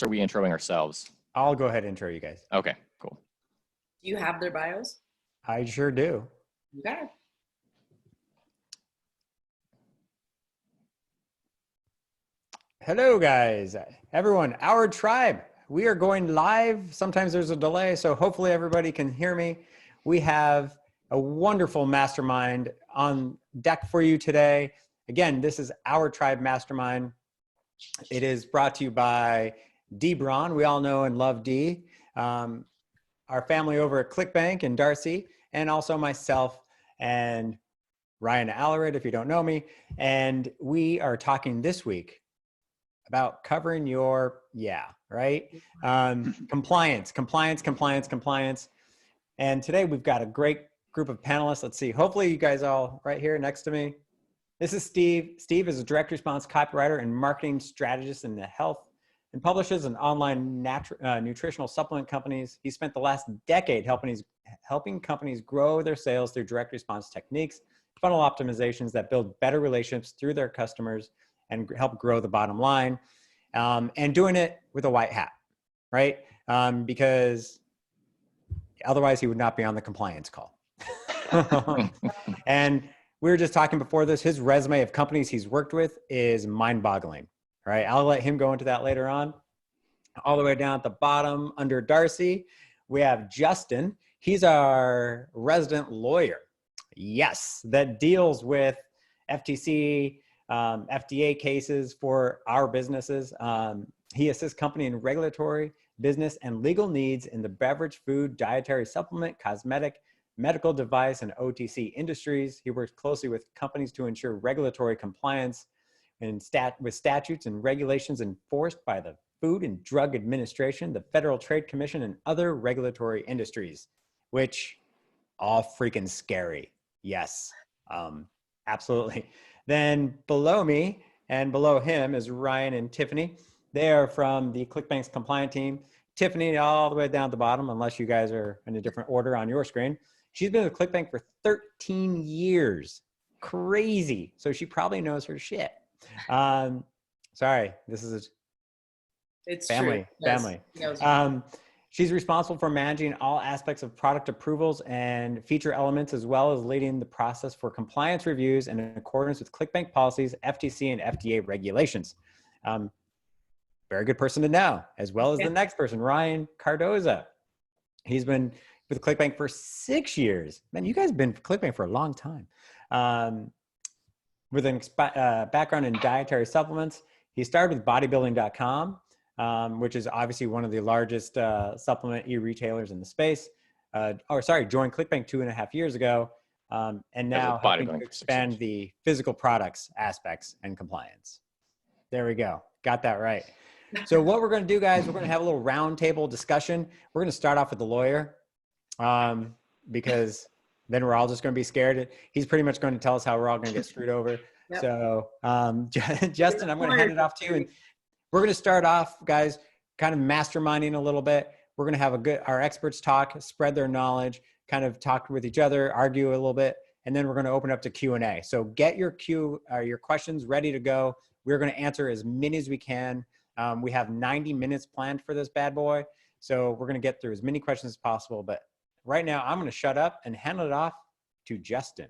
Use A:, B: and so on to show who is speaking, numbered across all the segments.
A: Or are we introing ourselves?
B: I'll go ahead and intro you guys.
A: Okay, cool.
C: Do you have their bios?
B: I sure do.
C: Okay.
B: Hello, guys. Everyone, our tribe. We are going live. Sometimes there's a delay, so hopefully everybody can hear me. We have a wonderful mastermind on deck for you today. Again, this is our tribe mastermind. It is brought to you by Dee Braun. We all know and love Dee. Our family over at ClickBank and Darcy, and also myself and Ryan Alarid, if you don't know me. And we are talking this week about covering your, compliance. And today we've got a great group of panelists. Let's see, hopefully you guys all right here next to me. This is Steve. Steve is a direct response copywriter and marketing strategist in the health and publishes an online nutritional supplement companies. He spent the last decade helping companies grow their sales through direct response techniques, funnel optimizations that build better relationships through their customers and help grow the bottom line, and doing it with a white hat, right? Because otherwise he would not be on the compliance call. And we were just talking before this, his resume of companies he's worked with is mind-boggling, right? I'll let him go into that later on. All the way down at the bottom under Darcy, we have Justin. He's our resident lawyer. Yes, that deals with FTC, FDA cases for our businesses. He assists company in regulatory, business, and legal needs in the beverage, food, dietary supplement, cosmetic, medical device, and OTC industries. He works closely with companies to ensure regulatory compliance and with statutes and regulations enforced by the Food and Drug Administration, the Federal Trade Commission, and other regulatory industries, which all freaking scary. Yes, absolutely. Then below me and below him is Ryan and Tiffany. They are from the ClickBank Compliance Team. Tiffany all the way down at the bottom, unless you guys are in a different order on your screen. She's been with ClickBank for 13 years. Crazy. So she probably knows her shit. Sorry, this is
C: It's
B: family.
C: true.
B: Family. She's responsible for managing all aspects of product approvals and feature elements, as well as leading the process for compliance reviews in accordance with ClickBank policies, FTC, and FDA regulations. Very good person to know, as well as the next person, Ryan Cardoza. He's been with ClickBank for 6 years. Man, you guys have been with ClickBank for a long time. With a background in dietary supplements, he started with bodybuilding.com. Which is obviously one of the largest supplement e-retailers in the space. Joined ClickBank 2.5 years ago, and now helping to expand the physical products aspects and compliance. There we go. Got that right. So what we're going to do, guys, we're going to have a little roundtable discussion. We're going to start off with the lawyer, because then we're all just going to be scared. He's pretty much going to tell us how we're all going to get screwed over. Yep. So Justin, I'm going to hand it off to you. And we're going to start off, guys, kind of masterminding a little bit. We're going to have our experts talk, spread their knowledge, kind of talk with each other, argue a little bit, and then we're going to open up to Q&A. So get your questions ready to go. We're going to answer as many as we can. We have 90 minutes planned for this bad boy. So we're going to get through as many questions as possible. But right now, I'm going to shut up and hand it off to Justin.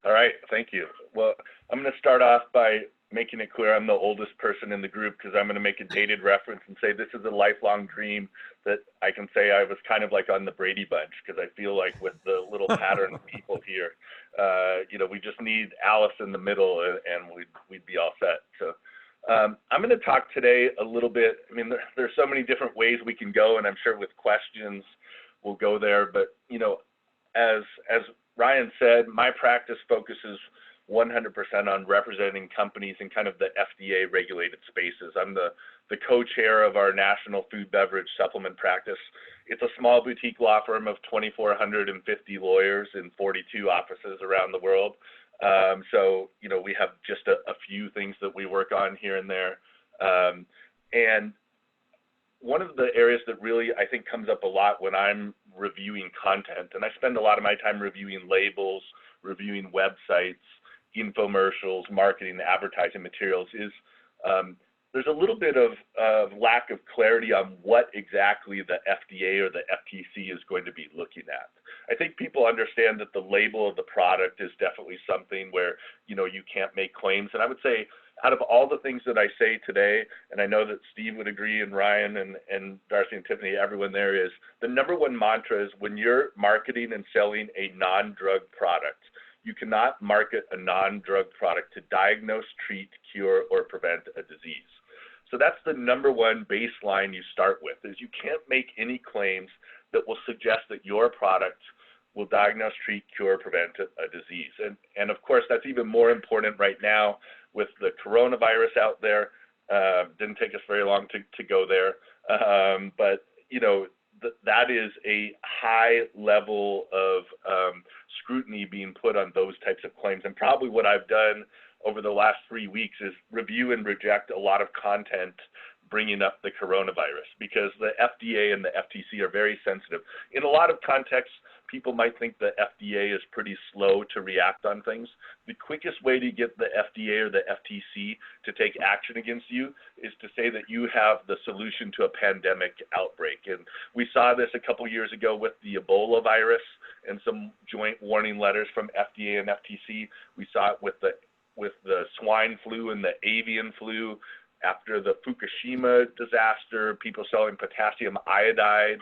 D: All right. Thank you. Well, I'm going to start off by making it clear I'm the oldest person in the group, because I'm going to make a dated reference and say this is a lifelong dream that I can say I was kind of like on the Brady Bunch, because I feel like with the little pattern of people here, we just need Alice in the middle and we'd be all set. So I'm going to talk today a little bit. I mean, there's so many different ways we can go, and I'm sure with questions we'll go there. But, as Ryan said, my practice focuses 100% on representing companies in kind of the FDA regulated spaces. I'm the co-chair of our national food beverage supplement practice. It's a small boutique law firm of 2,450 lawyers in 42 offices around the world. So, we have just a few things that we work on here and there. And one of the areas that really, I think, comes up a lot when I'm reviewing content, and I spend a lot of my time reviewing labels, reviewing websites, infomercials, marketing, advertising materials, is there's a little bit of lack of clarity on what exactly the FDA or the FTC is going to be looking at. I think people understand that the label of the product is definitely something where, you know, you can't make claims. And I would say out of all the things that I say today, and I know that Steve would agree, and Ryan and Darcy and Tiffany, everyone there, is the number one mantra is when you're marketing and selling a non-drug product, you cannot market a non-drug product to diagnose, treat, cure, or prevent a disease. So that's the number one baseline you start with, is you can't make any claims that will suggest that your product will diagnose, treat, cure, prevent a disease. And of course, that's even more important right now with the coronavirus out there. Didn't take us very long to go there. But, you know, that is a high level of scrutiny being put on those types of claims. And probably what I've done over the last 3 weeks is review and reject a lot of content bringing up the coronavirus, because the FDA and the FTC are very sensitive. In a lot of contexts, people might think the FDA is pretty slow to react on things. The quickest way to get the FDA or the FTC to take action against you is to say that you have the solution to a pandemic outbreak. And we saw this a couple years ago with the Ebola virus and some joint warning letters from FDA and FTC. We saw it with the swine flu and the avian flu. After the Fukushima disaster, people selling potassium iodide.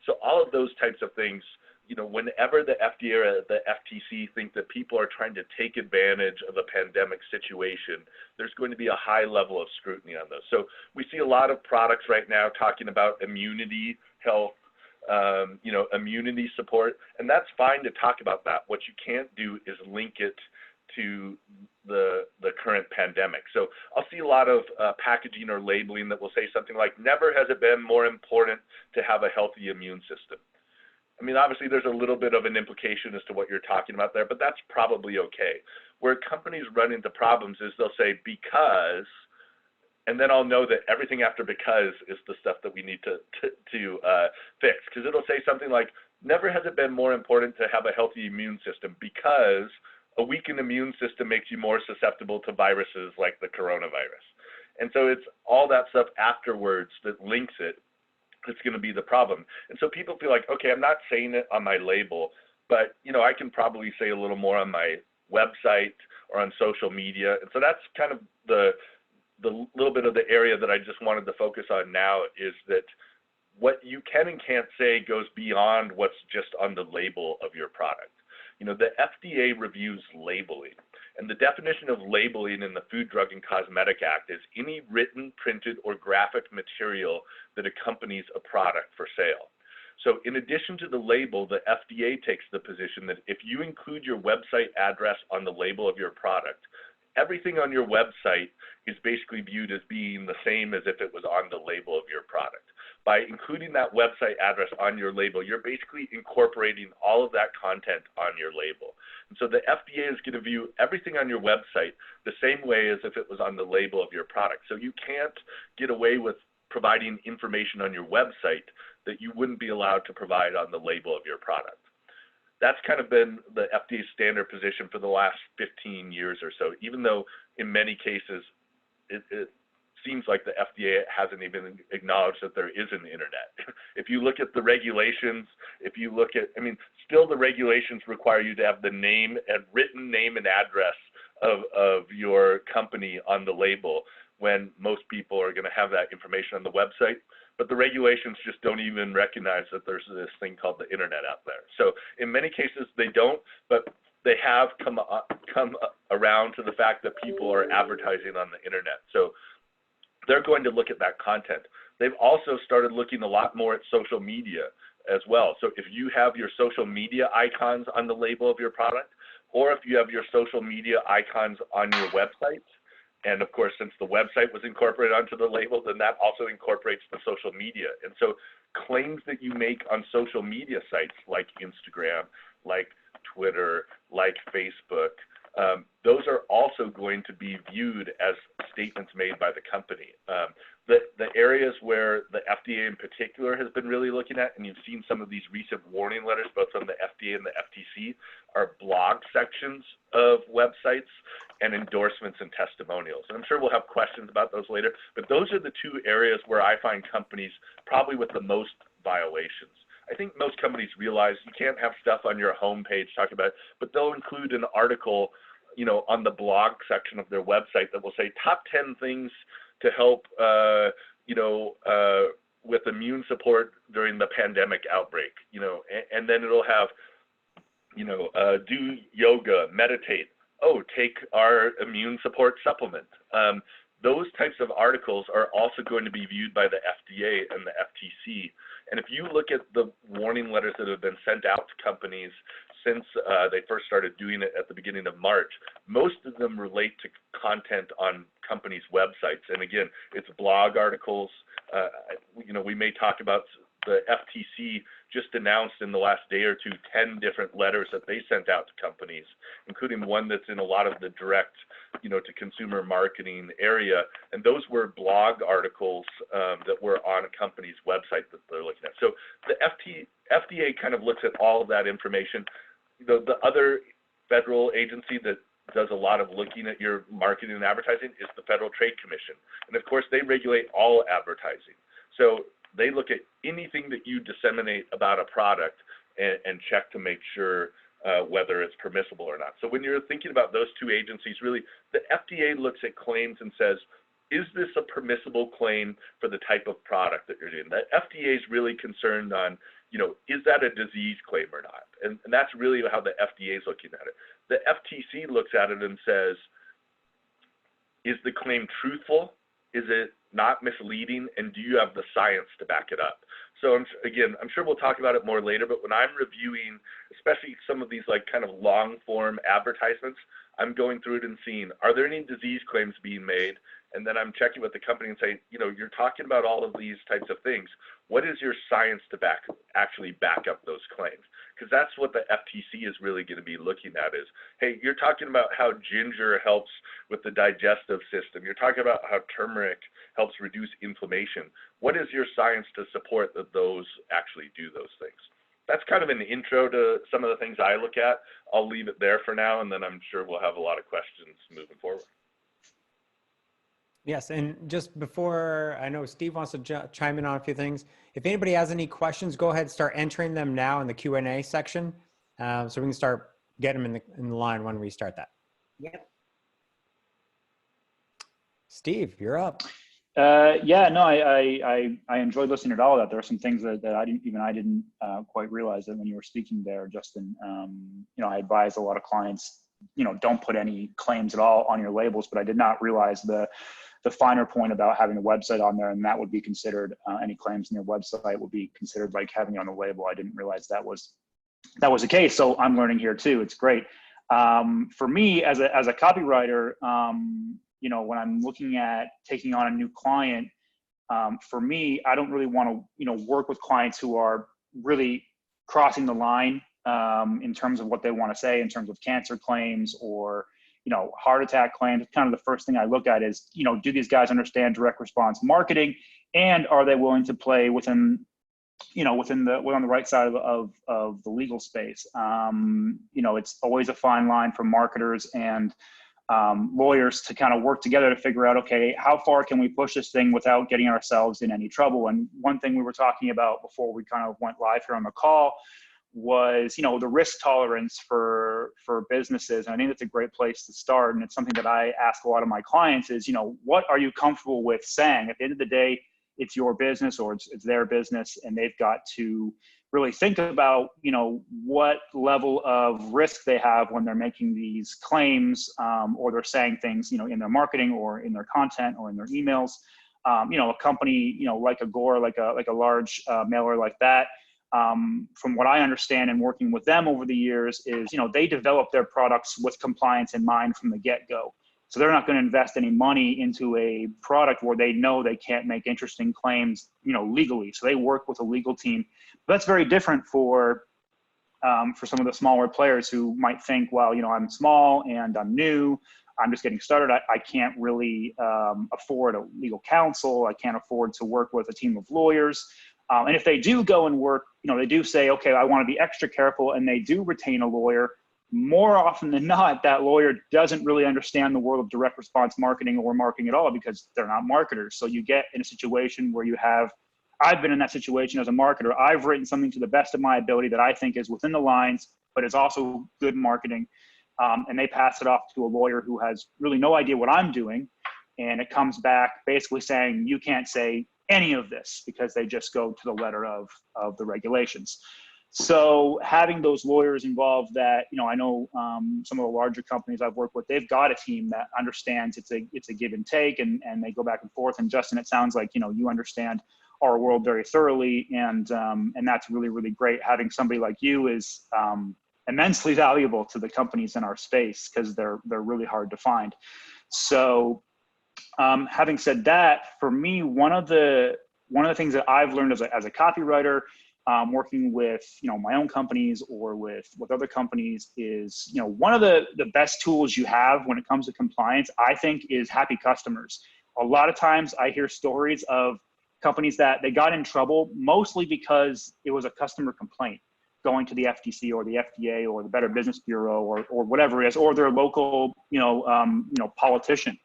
D: So all of those types of things, you know, whenever the FDA or the FTC think that people are trying to take advantage of a pandemic situation, there's going to be a high level of scrutiny on those. So we see a lot of products right now talking about immunity, health, you know, immunity support, and that's fine to talk about that. What you can't do is link it to the current pandemic. So I'll see a lot of packaging or labeling that will say something like, never has it been more important to have a healthy immune system. I mean, obviously there's a little bit of an implication as to what you're talking about there, but that's probably okay. Where companies run into problems is they'll say because, and then I'll know that everything after because is the stuff that we need to fix, because it'll say something like, never has it been more important to have a healthy immune system because a weakened immune system makes you more susceptible to viruses like the coronavirus. And so it's all that stuff afterwards that links it that's going to be the problem. And so people feel like, okay, I'm not saying it on my label, but you know, I can probably say a little more on my website or on social media. And so that's kind of the little bit of the area that I just wanted to focus on now, is that what you can and can't say goes beyond what's just on the label of your product. You know, the FDA reviews labeling, and the definition of labeling in the Food, Drug, and Cosmetic Act is any written, printed, or graphic material that accompanies a product for sale. So in addition to the label, the FDA takes the position that if you include your website address on the label of your product, everything on your website is basically viewed as being the same as if it was on the label of your product. By including that website address on your label, you're basically incorporating all of that content on your label. And so the FDA is going to view everything on your website the same way as if it was on the label of your product. So you can't get away with providing information on your website that you wouldn't be allowed to provide on the label of your product. That's kind of been the FDA's standard position for the last 15 years or so, even though in many cases it seems like the FDA hasn't even acknowledged that there is an internet. If you look at the regulations, if you look at, I mean, still the regulations require you to have the name and written name and address of your company on the label, when most people are going to have that information on the website. But the regulations just don't even recognize that there's this thing called the internet out there. So in many cases they don't, but they have come around to the fact that people are advertising on the internet. So they're going to look at that content. They've also started looking a lot more at social media as well. So if you have your social media icons on the label of your product, or if you have your social media icons on your website, and of course, since the website was incorporated onto the label, then that also incorporates the social media. And so claims that you make on social media sites like Instagram, like Twitter, like Facebook, those are also going to be viewed as statements made by the company. the areas where the FDA in particular has been really looking at, and you've seen some of these recent warning letters, both from the FDA and the FTC, are blog sections of websites and endorsements and testimonials. And I'm sure we'll have questions about those later, but those are the two areas where I find companies probably with the most violations. I think most companies realize you can't have stuff on your homepage talking about it, but they'll include an article, you know, on the blog section of their website that will say top 10 things to help, with immune support during the pandemic outbreak, you know, and then it'll have, do yoga, meditate, take our immune support supplement. Those types of articles are also going to be viewed by the FDA and the FTC. And if you look at the warning letters that have been sent out to companies since they first started doing it at the beginning of March, most of them relate to content on companies' websites. And again, it's blog articles. We may talk about the FTC just announced in the last day or two 10 different letters that they sent out to companies, including one that's in a lot of the direct, to consumer marketing area. And those were blog articles that were on a company's website that they're looking at. So the FDA kind of looks at all of that information. The other federal agency that does a lot of looking at your marketing and advertising is the Federal Trade Commission. And of course, they regulate all advertising. So they look at anything that you disseminate about a product and check to make sure whether it's permissible or not. So when you're thinking about those two agencies, really, the FDA looks at claims and says, is this a permissible claim for the type of product that you're doing? The FDA is really concerned on, is that a disease claim or not? And that's really how the FDA is looking at it. The FTC looks at it and says, is the claim truthful? Is it not misleading? And do you have the science to back it up? So I'm sure we'll talk about it more later, but when I'm reviewing, especially some of these kind of long form advertisements, I'm going through it and seeing, are there any disease claims being made? And then I'm checking with the company and saying, you're talking about all of these types of things. What is your science to actually back up those claims? Because that's what the FTC is really going to be looking at is, hey, you're talking about how ginger helps with the digestive system. You're talking about how turmeric helps reduce inflammation. What is your science to support that those actually do those things? That's kind of an intro to some of the things I look at. I'll leave it there for now, and then I'm sure we'll have a lot of questions moving forward.
B: Yes, and just before, I know Steve wants to chime in on a few things. If anybody has any questions, go ahead and start entering them now in the Q&A section, so we can start getting them in the line when we start that.
C: Yep.
B: Steve, you're up.
A: I enjoyed listening to all of that. There are some things that I didn't quite realize that when you were speaking there, Justin. I advise a lot of clients, don't put any claims at all on your labels, but I did not realize the finer point about having a website on there, and that would be considered any claims in your website would be considered like having it on the label. I didn't realize that was the case. So I'm learning here too. It's great. For me as a copywriter, when I'm looking at taking on a new client, for me, I don't really want to, work with clients who are really crossing the line in terms of what they want to say in terms of cancer claims or, heart attack claims. Kind of the first thing I look at is, do these guys understand direct response marketing, and are they willing to play within on the right side of the legal space? It's always a fine line for marketers and lawyers to kind of work together to figure out, okay, how far can we push this thing without getting ourselves in any trouble? And one thing we were talking about before we kind of went live here on the call was, the risk tolerance for businesses. And I think that's a great place to start. And it's something that I ask a lot of my clients is, what are you comfortable with saying? At the end of the day, it's your business or it's their business, and they've got to really think about, what level of risk they have when they're making these claims, or they're saying things, in their marketing or in their content or in their emails. A company, like O.U.R, like a large mailer like that, from what I understand and working with them over the years is, they develop their products with compliance in mind from the get-go. So they're not going to invest any money into a product where they know they can't make interesting claims, legally. So they work with a legal team. But that's very different for some of the smaller players who might think, well, I'm small and I'm new. I'm just getting started. I can't really afford a legal counsel. I can't afford to work with a team of lawyers. And if they do go and work, they do say, okay, I want to be extra careful, and they do retain a lawyer. More often than not, that lawyer doesn't really understand the world of direct response marketing or marketing at all, because they're not marketers. So you get in a situation where I've been in that situation as a marketer. I've written something to the best of my ability that I think is within the lines, but is also good marketing. And they pass it off to a lawyer who has really no idea what I'm doing. And it comes back basically saying, you can't say any of this, because they just go to the letter of the regulations. So having those lawyers involved that, I know some of the larger companies I've worked with, they've got a team that understands it's a give and take, and they go back and forth. And Justin, it sounds like, you understand our world very thoroughly. And that's really, really great. Having somebody like you is immensely valuable to the companies in our space, because they're really hard to find. So having said that, for me, one of the things that I've learned as a copywriter, working with my own companies or with other companies, is one of the best tools you have when it comes to compliance, I think, is happy customers. A lot of times I hear stories of companies that they got in trouble mostly because it was a customer complaint going to the FTC or the FDA or the Better Business Bureau or whatever it is, or their local politician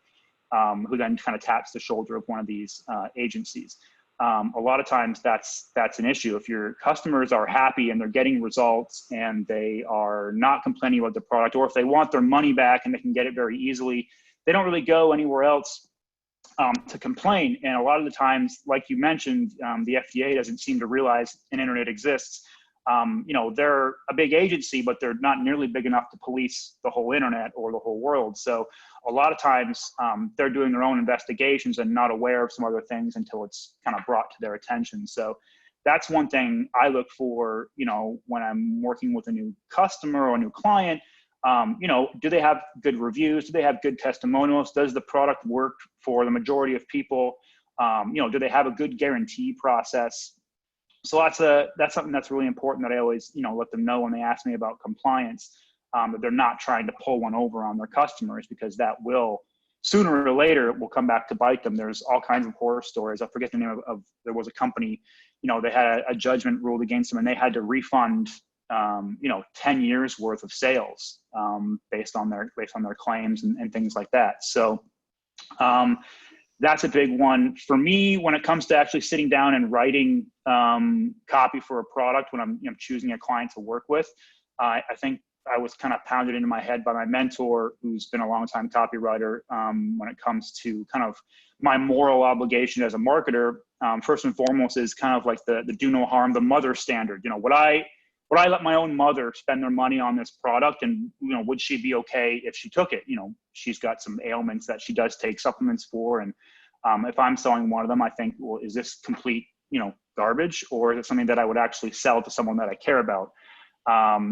A: who then kind of taps the shoulder of one of these agencies. A lot of times that's an issue. If your customers are happy and they're getting results and they are not complaining about the product, or if they want their money back and they can get it very easily, they don't really go anywhere else to complain. And a lot of the times, like you mentioned, the FDA doesn't seem to realize an internet exists. They're a big agency, but they're not nearly big enough to police the whole internet or the whole world. So a lot of times they're doing their own investigations and not aware of some other things until it's kind of brought to their attention. So that's one thing I look for, when I'm working with a new customer or a new client. Do they have good reviews? Do they have good testimonials? Does the product work for the majority of people? Do they have a good guarantee process? So that's something that's really important that I always, let them know when they ask me about compliance, that they're not trying to pull one over on their customers, because that will, sooner or later, will come back to bite them. There's all kinds of horror stories. I forget the name of there was a company, they had a judgment ruled against them, and they had to refund, 10 years worth of sales based on their claims and things like that. So that's a big one for me when it comes to actually sitting down and writing copy for a product when I'm choosing a client to work with. I think I was kind of pounded into my head by my mentor, who's been a longtime copywriter, when it comes to kind of my moral obligation as a marketer. First and foremost is kind of like the do no harm, the mother standard. Would I let my own mother spend their money on this product, and would she be okay if she took it? She's got some ailments that she does take supplements for, and if I'm selling one of them, I think, well, is this complete garbage, or is it something that I would actually sell to someone that I care about?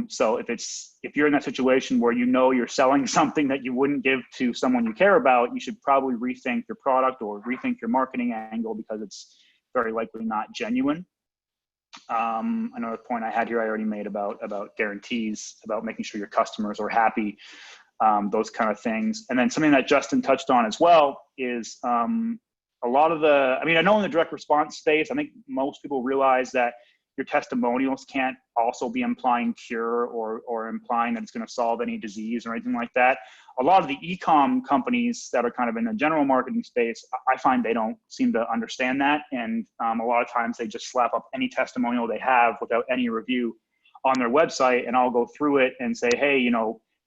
A: So if you're in that situation where you're selling something that you wouldn't give to someone you care about, you should probably rethink your product or rethink your marketing angle, because it's very likely not genuine. Another point I had here I already made about guarantees, about making sure your customers are happy, those kind of things. And then something that Justin touched on as well is a lot of I know in the direct response space, I think most people realize that your testimonials can't also be implying cure or implying that it's going to solve any disease or anything like that. A lot of the e-com companies that are kind of in the general marketing space, I find they don't seem to understand that. And a lot of times they just slap up any testimonial they have without any review on their website. And I'll go through it and say, hey,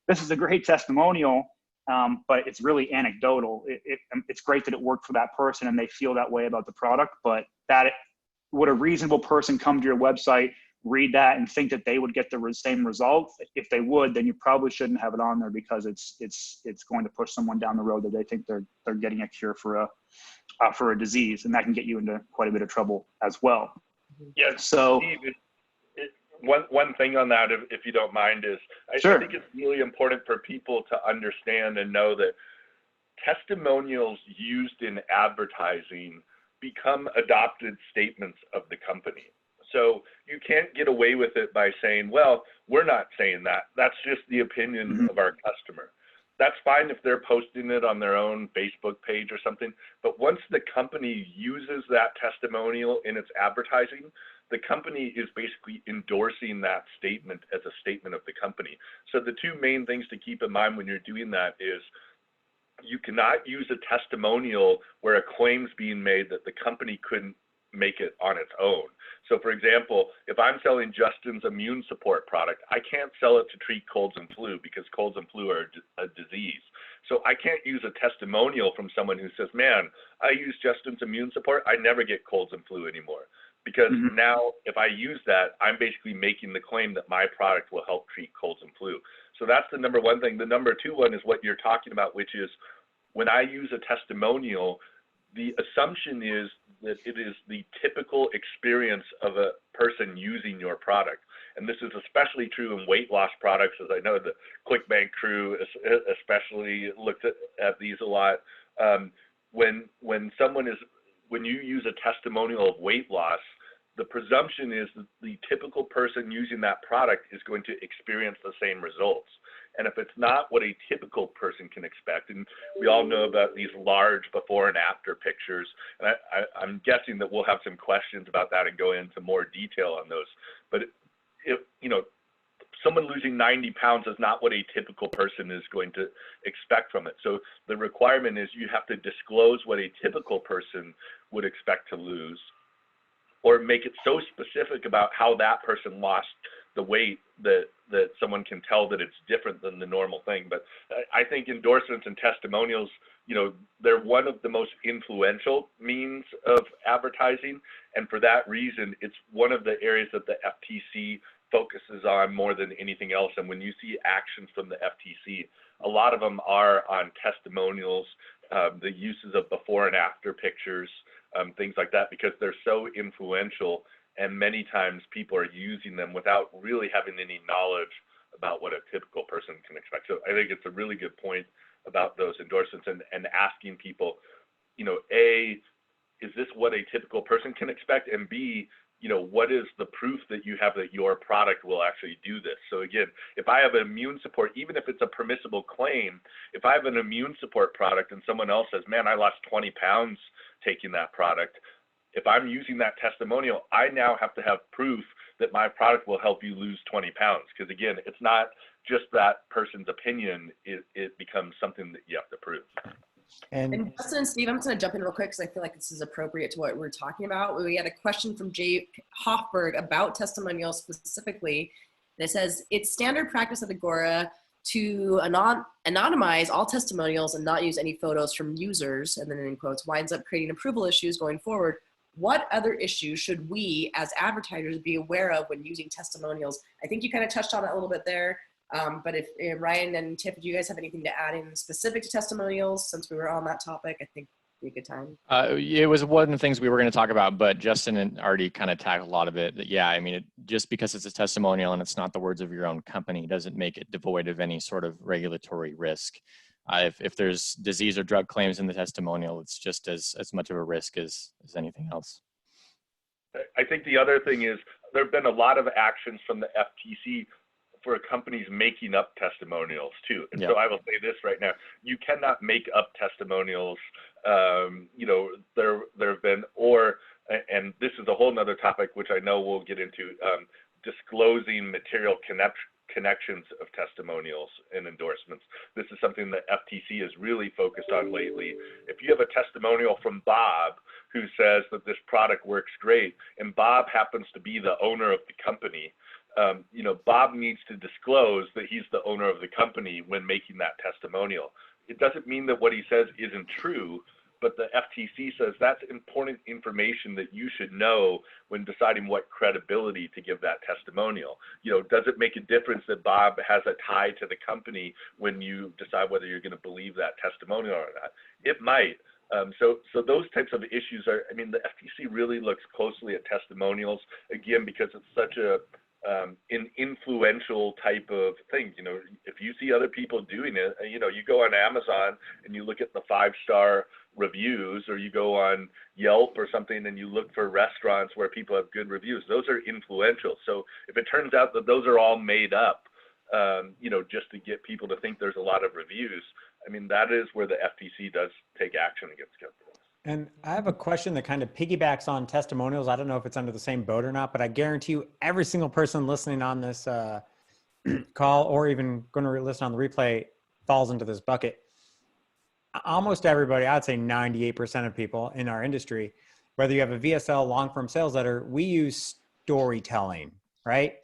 A: this is a great testimonial, but it's really anecdotal. It's great that it worked for that person and they feel that way about the product, but would a reasonable person come to your website, read that, and think that they would get the same results? If they would, then you probably shouldn't have it on there, because it's going to push someone down the road that they think they're getting a cure for a disease, and that can get you into quite a bit of trouble as well.
D: Yeah.
A: So
D: Steve, one thing on that, if you don't mind, is
A: sure.
D: I think it's really important for people to understand and know that testimonials used in advertising become adopted statements of the company. So you can't get away with it by saying, well, we're not saying that. That's just the opinion of our customer. that's fine if they're posting it on their own Facebook page or something. But once the company uses that testimonial in its advertising, the company is basically endorsing that statement as a statement of the company. So the two main things to keep in mind when you're doing that is you cannot use a testimonial where a claim's being made that the company couldn't make it on its own. So for example, if I'm selling Justin's immune support product, I can't sell it to treat colds and flu because colds and flu are a disease. So I can't use a testimonial from someone who says, man, I use Justin's immune support, I never get colds and flu anymore. Because now if I use that, I'm basically making the claim that my product will help treat colds and flu. So that's the number one thing. The number two one is what you're talking about, which is when I use a testimonial, the assumption is that it is the typical experience of a person using your product. And this is especially true in weight loss products, as I know the ClickBank crew especially looked at these a lot. When you use a testimonial of weight loss, the presumption is that the typical person using that product is going to experience the same results. And if it's not what a typical person can expect, and we all know about these large before and after pictures, and I'm guessing that we'll have some questions about that and go into more detail on those. But if, you know, someone losing 90 pounds is not what a typical person is going to expect from it. So the requirement is you have to disclose what a typical person would expect to lose, or make it so specific about how that person lost the weight that someone can tell that it's different than the normal thing. But I think endorsements and testimonials, you know, they're one of the most influential means of advertising. And for that reason, it's one of the areas that the FTC focuses on more than anything else. And when you see actions from the FTC, a lot of them are on testimonials, the uses of before and after pictures, things like that, because they're so influential, and many times people are using them without really having any knowledge about what a typical person can expect. So I think it's a really good point about those endorsements and asking people, you know, A, is this what a typical person can expect? And B, you know, what is the proof that you have that your product will actually do this? So again, if I have an immune support, even if it's a permissible claim, if I have an immune support product and someone else says, man, I lost 20 pounds taking that product, if I'm using that testimonial, I now have to have proof that my product will help you lose 20 pounds. Because again, it's not just that person's opinion, it becomes something that you have to prove.
C: And Justin and Steve, I'm just going to jump in real quick because I feel like this is appropriate to what we're talking about. We had a question from Jake Hoffberg about testimonials specifically. And it says, it's standard practice at Agora to anonymize all testimonials and not use any photos from users, and then in quotes, winds up creating approval issues going forward. What other issues should we as advertisers be aware of when using testimonials? I think you kind of touched on it a little bit there. But if Ryan and Tiff, do you guys have anything to add in specific to testimonials, since we were on that topic? I think it'd be a good time.
E: It was one of the things we were going to talk about, but Justin already kind of tackled a lot of it. Yeah, I mean, just because it's a testimonial and it's not the words of your own company doesn't make it devoid of any sort of regulatory risk. If there's disease or drug claims in the testimonial, it's just as much of a risk as anything else.
D: I think the other thing is there have been a lot of actions from the FTC for companies making up testimonials too. And so I will say this right now, you cannot make up testimonials. You know, there have been, and this is a whole nother topic, which I know we'll get into, disclosing material connections of testimonials and endorsements. This is something that FTC has really focused on lately. If you have a testimonial from Bob who says that this product works great, and Bob happens to be the owner of the company, you know, Bob needs to disclose that he's the owner of the company when making that testimonial. It doesn't mean that what he says isn't true, but the FTC says that's important information that you should know when deciding what credibility to give that testimonial. You know, does it make a difference that Bob has a tie to the company when you decide whether you're going to believe that testimonial or not? It might. So those types of issues are, I mean, the FTC really looks closely at testimonials, again, because it's such an influential type of thing. You know, if you see other people doing it, you know, you go on Amazon and you look at the 5-star reviews, or you go on Yelp or something and you look for restaurants where people have good reviews, those are influential. So if it turns out that those are all made up, you know, just to get people to think there's a lot of reviews. I mean, that is where the FTC does take action against companies.
B: And I have a question that kind of piggybacks on testimonials. I don't know if it's under the same boat or not, but I guarantee you every single person listening on this call or even going to listen on the replay falls into this bucket. Almost everybody, I'd say 98% of people in our industry, whether you have a VSL, long form sales letter, we use storytelling, right?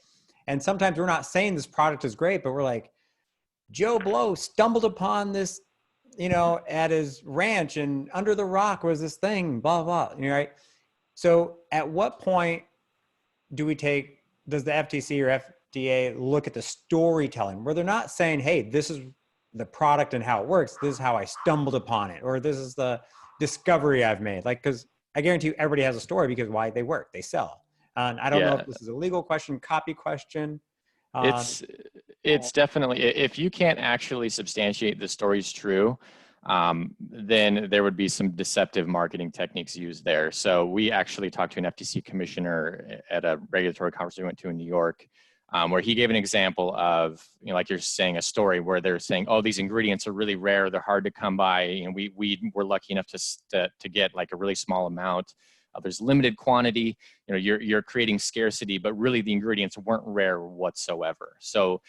B: And sometimes we're not saying this product is great, but we're like, Joe Blow stumbled upon this, you know, at his ranch, and under the rock was this thing, blah, blah, right? So at what point does the FTC or FDA look at the storytelling where they're not saying, hey, this is the product and how it works, this is how I stumbled upon it, or this is the discovery I've made? Like, because I guarantee you everybody has a story, because why? They work, they sell. And I don't know if this is a legal question, copy question.
E: It's definitely, if you can't actually substantiate the story's true, then there would be some deceptive marketing techniques used there. So we actually talked to an FTC commissioner at a regulatory conference we went to in New York, where he gave an example of, you know, like you're saying, a story where they're saying, oh, these ingredients are really rare, they're hard to come by, and we were lucky enough to get like a really small amount. There's limited quantity, you know, you're creating scarcity, but really the ingredients weren't rare whatsoever. So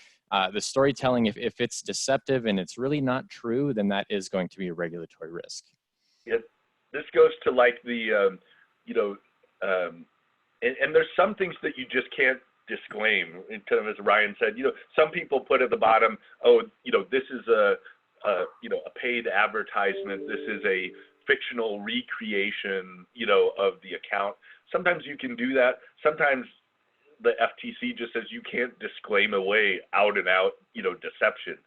E: the storytelling, if it's deceptive and it's really not true, then that is going to be a regulatory risk.
D: Yeah, this goes to like the, you know, and there's some things that you just can't disclaim. And kind of as Ryan said, you know, some people put at the bottom, oh, you know, this is you know, a paid advertisement. This is a fictional recreation, you know, of the account. Sometimes you can do that. Sometimes the FTC just says you can't disclaim away out and out, you know, deception.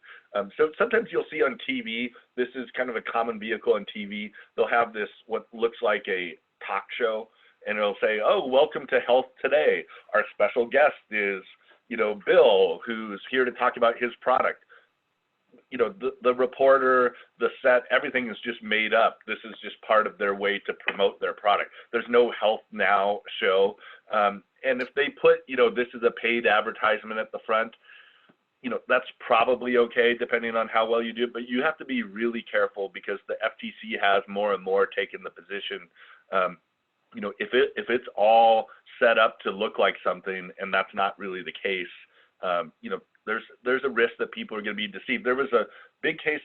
D: So sometimes you'll see on TV, this is kind of a common vehicle on TV. They'll have this, what looks like a talk show, and it'll say, oh, welcome to Health Today. Our special guest is, you know, Bill, who's here to talk about his product. You know, the reporter, the set, everything is just made up. This is just part of their way to promote their product. There's no Health Now show. And if they put, you know, this is a paid advertisement at the front, you know, that's probably okay depending on how well you do it. But you have to be really careful, because the FTC has more and more taken the position, you know, if it's all set up to look like something and that's not really the case, you know, there's a risk that people are going to be deceived. There was a big case,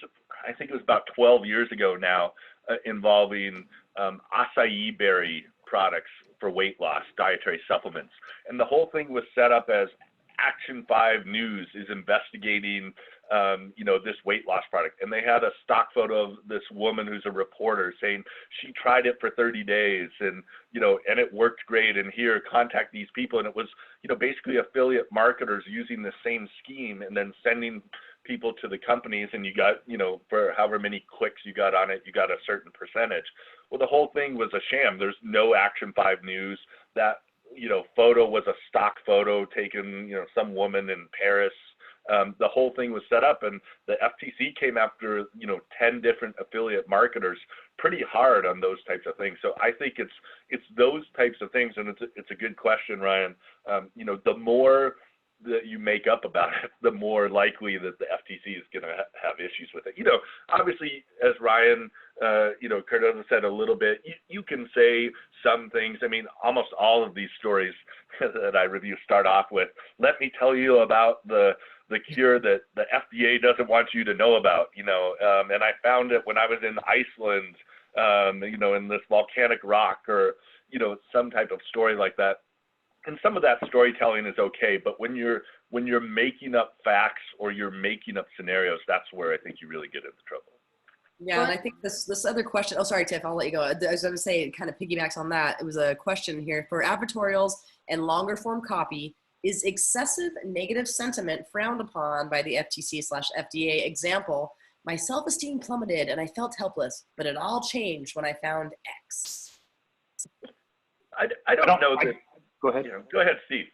D: I think it was about 12 years ago now, involving acai berry products for weight loss, dietary supplements. And the whole thing was set up as Action 5 News is investigating, you know, this weight loss product. And they had a stock photo of this woman who's a reporter saying she tried it for 30 days and, you know, and it worked great. And here, contact these people. And it was, you know, basically affiliate marketers using the same scheme and then sending people to the companies, and you got, you know, for however many clicks you got on it, you got a certain percentage. Well, the whole thing was a sham. There's no Action 5 News. That, you know, photo was a stock photo taken, you know, some woman in Paris. The whole thing was set up, and the FTC came after, you know, 10 different affiliate marketers pretty hard on those types of things. So I think it's those types of things, and it's a good question, Ryan. You know, the more that you make up about it, the more likely that the FTC is going to have issues with it. You know, obviously, as Ryan, you know, Cardozo said a little bit, you can say some things. I mean, almost all of these stories that I review start off with, let me tell you about the cure that the FDA doesn't want you to know about, you know, and I found it when I was in Iceland, you know, in this volcanic rock, or, you know, some type of story like that. And some of that storytelling is okay, but when you're making up facts or you're making up scenarios, that's where I think you really get into trouble.
C: Yeah, and I think this other question, oh, sorry, Tiff, I'll let you go. I was going to say, it kind of piggybacks on that. It was a question here. For advertorials and longer form copy, is excessive negative sentiment frowned upon by the FTC/FDA? Example, my self-esteem plummeted and I felt helpless, but it all changed when I found X.
D: I don't know that.
A: Go ahead.
D: You know, go ahead, Steve.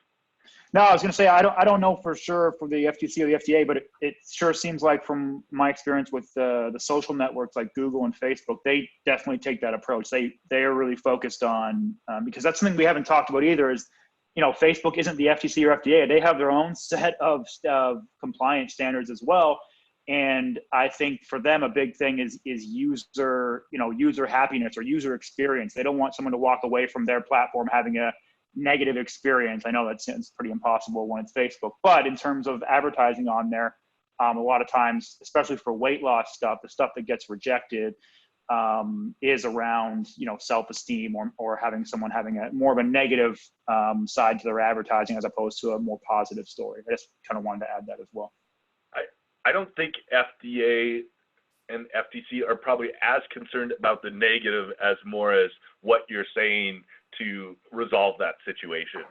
A: No, I was going to say, I don't know for sure for the FTC or the FDA, but it sure seems like from my experience with the social networks like Google and Facebook, they definitely take that approach. They are really focused on, because that's something we haven't talked about either, is Facebook isn't the FTC or FDA. They have their own set of compliance standards as well. And I think for them, a big thing is user happiness or user experience. They don't want someone to walk away from their platform having a negative experience. I know it's pretty impossible when it's Facebook, but in terms of advertising on there, a lot of times, especially for weight loss stuff, the stuff that gets rejected is around, self-esteem or having someone having a more of a negative side to their advertising as opposed to a more positive story. I just kind of wanted to add that as well.
D: I don't think FDA and FTC are probably as concerned about the negative as more as what you're saying to resolve that situation.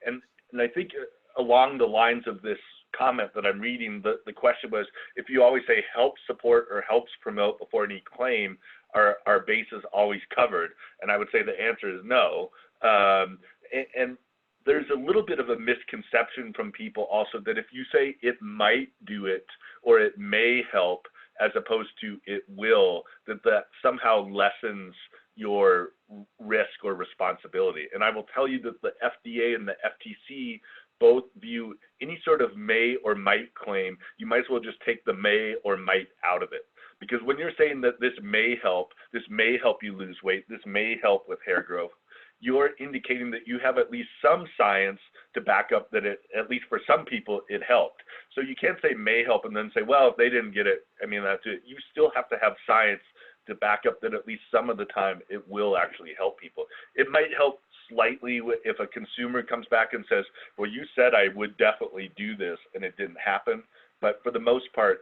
D: And I think along the lines of this comment that I'm reading, the question was, if you always say helps support or helps promote before any claim, are bases always covered? And I would say the answer is no. And there's a little bit of a misconception from people also that if you say it might do it or it may help as opposed to it will, that somehow lessens your risk or responsibility. And I will tell you that the FDA and the FTC both view any sort of may or might claim, you might as well just take the may or might out of it. Because when you're saying that this may help you lose weight, this may help with hair growth, you're indicating that you have at least some science to back up that it, at least for some people, it helped. So you can't say may help and then say, well, if they didn't get it, that's it. You still have to have science to back up that at least some of the time it will actually help people. It might help slightly if a consumer comes back and says, well, you said I would definitely do this and it didn't happen. But for the most part,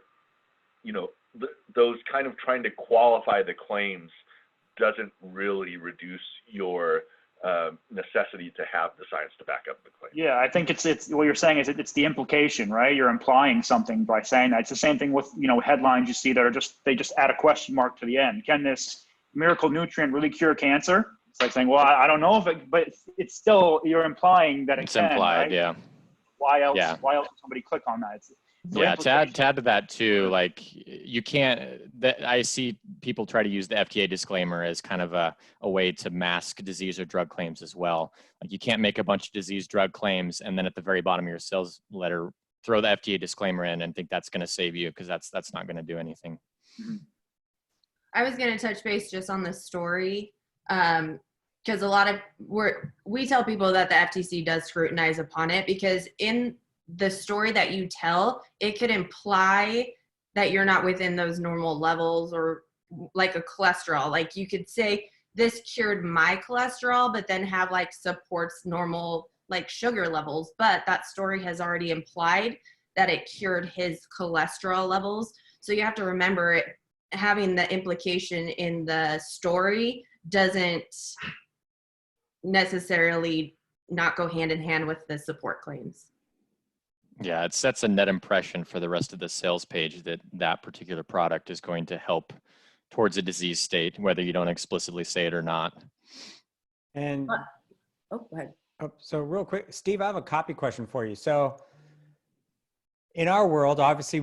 D: those kind of trying to qualify the claims doesn't really reduce your necessity to have the science to back up the claim.
A: Yeah, I think it's what you're saying is it's the implication, right? You're implying something by saying that. It's the same thing with headlines you see that are they just add a question mark to the end. Can this miracle nutrient really cure cancer? It's like saying, well, I don't know if it, but it's still, you're implying that
E: it's implied, right? Yeah.
A: Why else? Yeah. Why else would somebody click on that?
E: To add to that too, like you can't, I see people try to use the FDA disclaimer as kind of a way to mask disease or drug claims as well. Like you can't make a bunch of disease drug claims and then at the very bottom of your sales letter, throw the FDA disclaimer in and think that's going to save you, because that's not going to do anything.
A: Mm-hmm.
F: I was going to touch base just on the story. Because we tell people that the FTC does scrutinize upon it, because in the story that you tell, it could imply that you're not within those normal levels, or like a cholesterol. Like you could say this cured my cholesterol, but then have like supports normal like sugar levels. But that story has already implied that it cured his cholesterol levels. So you have to remember it, having the implication in the story doesn't necessarily not go hand in hand with the support claims.
E: Yeah, it sets a net impression for the rest of the sales page that particular product is going to help towards a disease state, whether you don't explicitly say it or not.
B: And
C: go ahead.
B: So real quick, Steve, I have a copy question for you. So in our world, obviously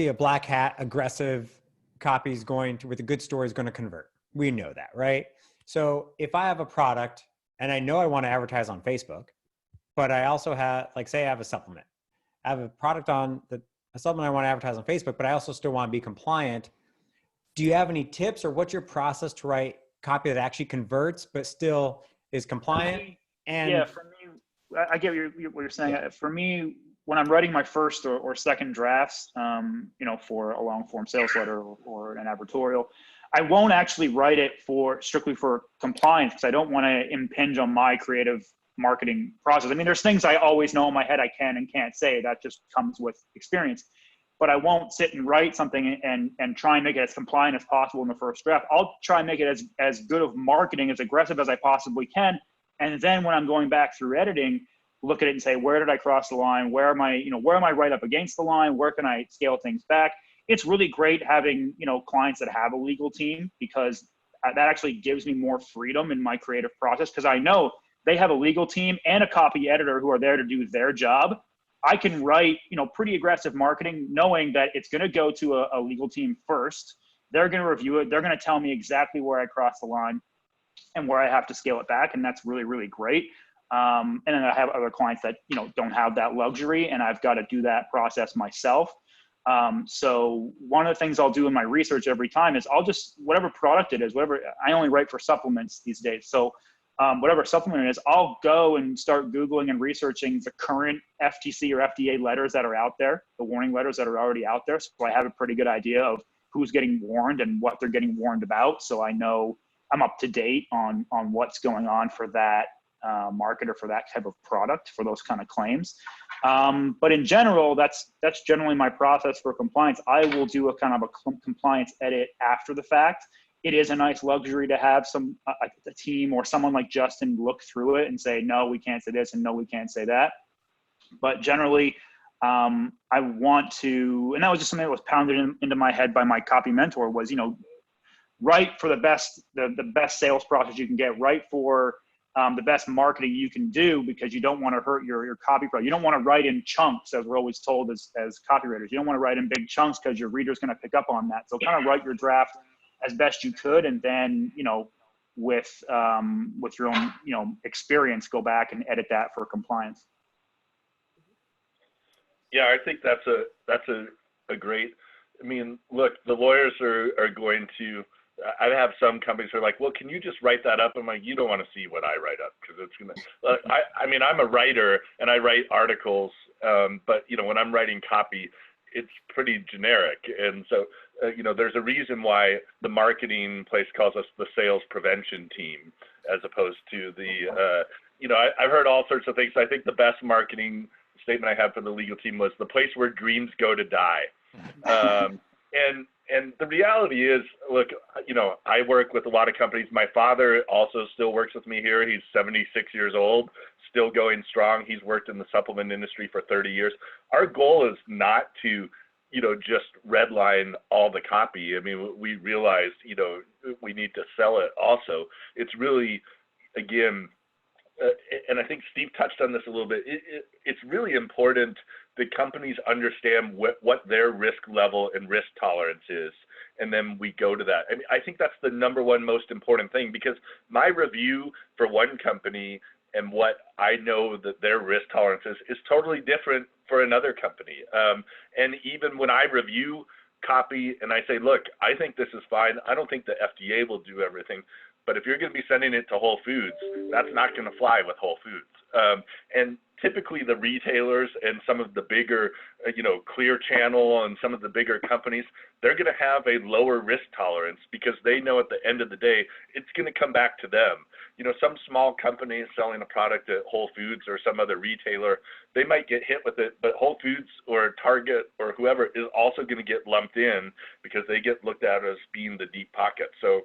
B: a black hat, aggressive copy is with a good story is going to convert. We know that, right? So if I have a product and I know I want to advertise on Facebook, but I also have, like, say I have a supplement. I have a product a supplement I want to advertise on Facebook, but I also still want to be compliant. Do you have any tips, or what's your process to write copy that actually converts, but still is compliant? And
A: yeah, for me, I get what you're saying. Yeah. For me, when I'm writing my first or second drafts, for a long form sales letter or an advertorial, I won't actually write it strictly for compliance, because I don't want to impinge on my creative marketing process. I mean, there's things I always know in my head I can and can't say. That just comes with experience. But I won't sit and write something and try and make it as compliant as possible in the first draft. I'll try and make it as good of marketing, as aggressive as I possibly can. And then when I'm going back through editing, look at it and say, where did I cross the line? Where am I right up against the line? Where can I scale things back? It's really great having, clients that have a legal team, because that actually gives me more freedom in my creative process, because I know they have a legal team and a copy editor who are there to do their job. I can write, pretty aggressive marketing, knowing that it's going to go to a legal team first. They're going to review it. They're going to tell me exactly where I crossed the line and where I have to scale it back. And that's really, really great. And then I have other clients that, you know, don't have that luxury, and I've got to do that process myself. So one of the things I'll do in my research every time is I'll just, whatever product it is, whatever, I only write for supplements these days. So whatever supplement it is, I'll go and start Googling and researching the current FTC or FDA letters that are out there, the warning letters that are already out there. So I have a pretty good idea of who's getting warned and what they're getting warned about. So I know I'm up to date on what's going on for that market or for that type of product for those kind of claims. But in general, that's generally my process for compliance. I will do a kind of a compliance edit after the fact. It is a nice luxury to have a team or someone like Justin look through it and say, no, we can't say this, and no, we can't say that. But generally, I want to, and that was just something that was pounded into my head by my copy mentor, was, you know, write for the best sales process you can get, write for the best marketing you can do, because you don't want to hurt your copy product. You don't want to write in chunks, as we're always told as copywriters. You don't want to write in big chunks because your reader's going to pick up on that. So kind of write your draft as best you could, and then, you know, with your own, you know, experience, go back and edit that for compliance.
D: Yeah, I think that's a great, I mean, look, the lawyers are going to, I have some companies who are like, well, can you just write that up? I'm like, you don't want to see what I write up, because it's going to, I mean, I'm a writer and I write articles, but, you know, when I'm writing copy, it's pretty generic. And so, you know, there's a reason why the marketing place calls us the sales prevention team, as opposed to the, you know, I've heard all sorts of things. I think the best marketing statement I had for the legal team was the place where dreams go to die. And the reality is, look, you know, I work with a lot of companies. My father also still works with me here. He's 76 years old, still going strong. He's worked in the supplement industry for 30 years. Our goal is not to, you know, just redline all the copy. I mean, we realized, you know, we need to sell it also. It's really, again, and I think Steve touched on this a little bit, it's really important that companies understand what their risk level and risk tolerance is, and then we go to that. I mean, I think that's the number one most important thing, because my review for one company and what I know that their risk tolerance is totally different for another company. And even when I review copy and I say, look, I think this is fine, I don't think the FDA will do everything, but if you're going to be sending it to Whole Foods, that's not going to fly with Whole Foods. And typically the retailers and some of the bigger, you know, Clear Channel and some of the bigger companies, they're going to have a lower risk tolerance, because they know at the end of the day, it's going to come back to them. You know, some small companies selling a product at Whole Foods or some other retailer, they might get hit with it, but Whole Foods or Target or whoever is also going to get lumped in, because they get looked at as being the deep pocket. So,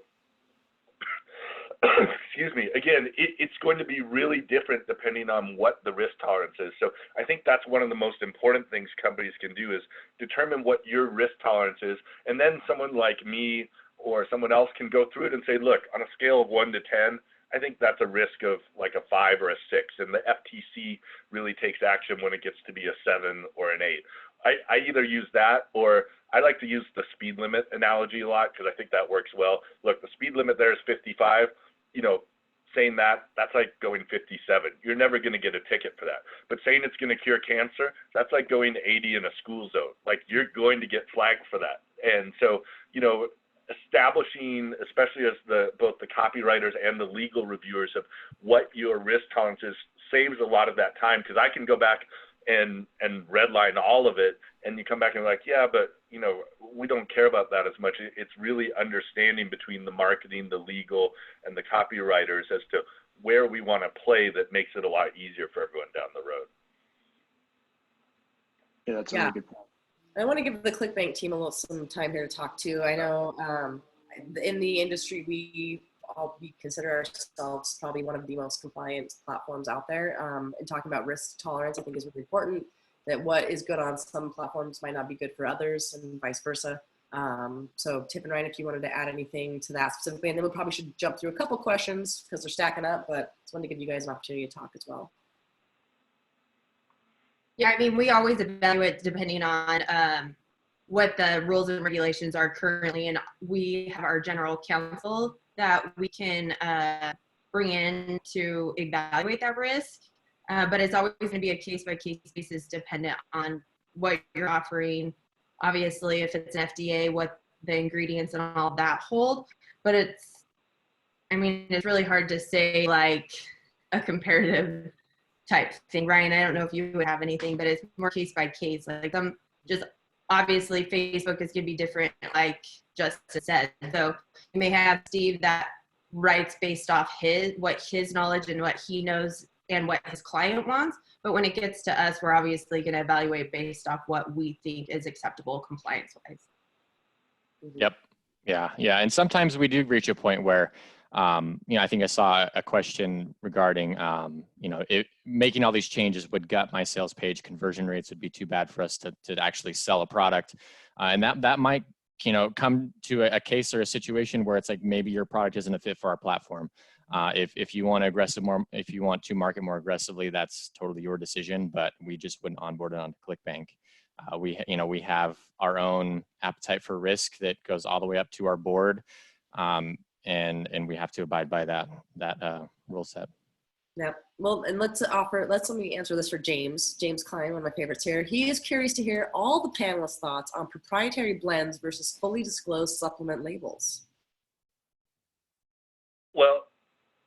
D: excuse me, again, it's going to be really different depending on what the risk tolerance is. So I think that's one of the most important things companies can do, is determine what your risk tolerance is. And then someone like me or someone else can go through it and say, look, on a scale of 1 to 10, I think that's a risk of like a 5 or a 6. And the FTC really takes action when it gets to be a 7 or an 8. I either use that, or I like to use the speed limit analogy a lot, because I think that works well. Look, the speed limit there is 55. You know, saying that's like going 57. You're never going to get a ticket for that. But saying it's going to cure cancer, that's like going 80 in a school zone. Like, you're going to get flagged for that. And so, you know, establishing, especially as both the copywriters and the legal reviewers, of what your risk tolerance is, saves a lot of that time, because I can go back and redline all of it, and you come back and like, yeah, but, you know, we don't care about that as much. It's really understanding between the marketing, the legal, and the copywriters as to where we want to play that makes it a lot easier for everyone down the road.
A: Yeah, that's a really good point.
C: I want to give the ClickBank team some time here to talk to. I know in the industry, we consider ourselves probably one of the most compliant platforms out there. And talking about risk tolerance, I think, is really important. That what is good on some platforms might not be good for others, and vice versa. So Tiff and Ryan, if you wanted to add anything to that specifically, and then we probably should jump through a couple questions because they're stacking up, but just wanted to give you guys an opportunity to talk as well.
F: Yeah, I mean, we always evaluate depending on what the rules and regulations are currently, and we have our general counsel that we can bring in to evaluate that risk. But it's always going to be a case-by-case basis dependent on what you're offering. Obviously, if it's an FDA, what the ingredients and all of that hold. But it's really hard to say like a comparative type thing. Ryan, I don't know if you would have anything, but it's more case-by-case. Like just obviously Facebook is going to be different, like Justin said. So you may have Steve that writes based off what his knowledge and what he knows and what his client wants. But when it gets to us, we're obviously going to evaluate based off what we think is acceptable compliance-wise.
E: Yep. Yeah. Yeah. And sometimes we do reach a point where, I think I saw a question regarding, making all these changes would gut my sales page conversion rates. Would be too bad for us to actually sell a product. And that might, come to a case or a situation where it's like, maybe your product isn't a fit for our platform. If you want to market more aggressively, that's totally your decision, but we just wouldn't onboard it onto ClickBank. We have our own appetite for risk that goes all the way up to our board. And we have to abide by that rule set.
C: Yeah. Well, and let me answer this for James Klein, one of my favorites here. He is curious to hear all the panelists' thoughts on proprietary blends versus fully disclosed supplement labels.
D: Well,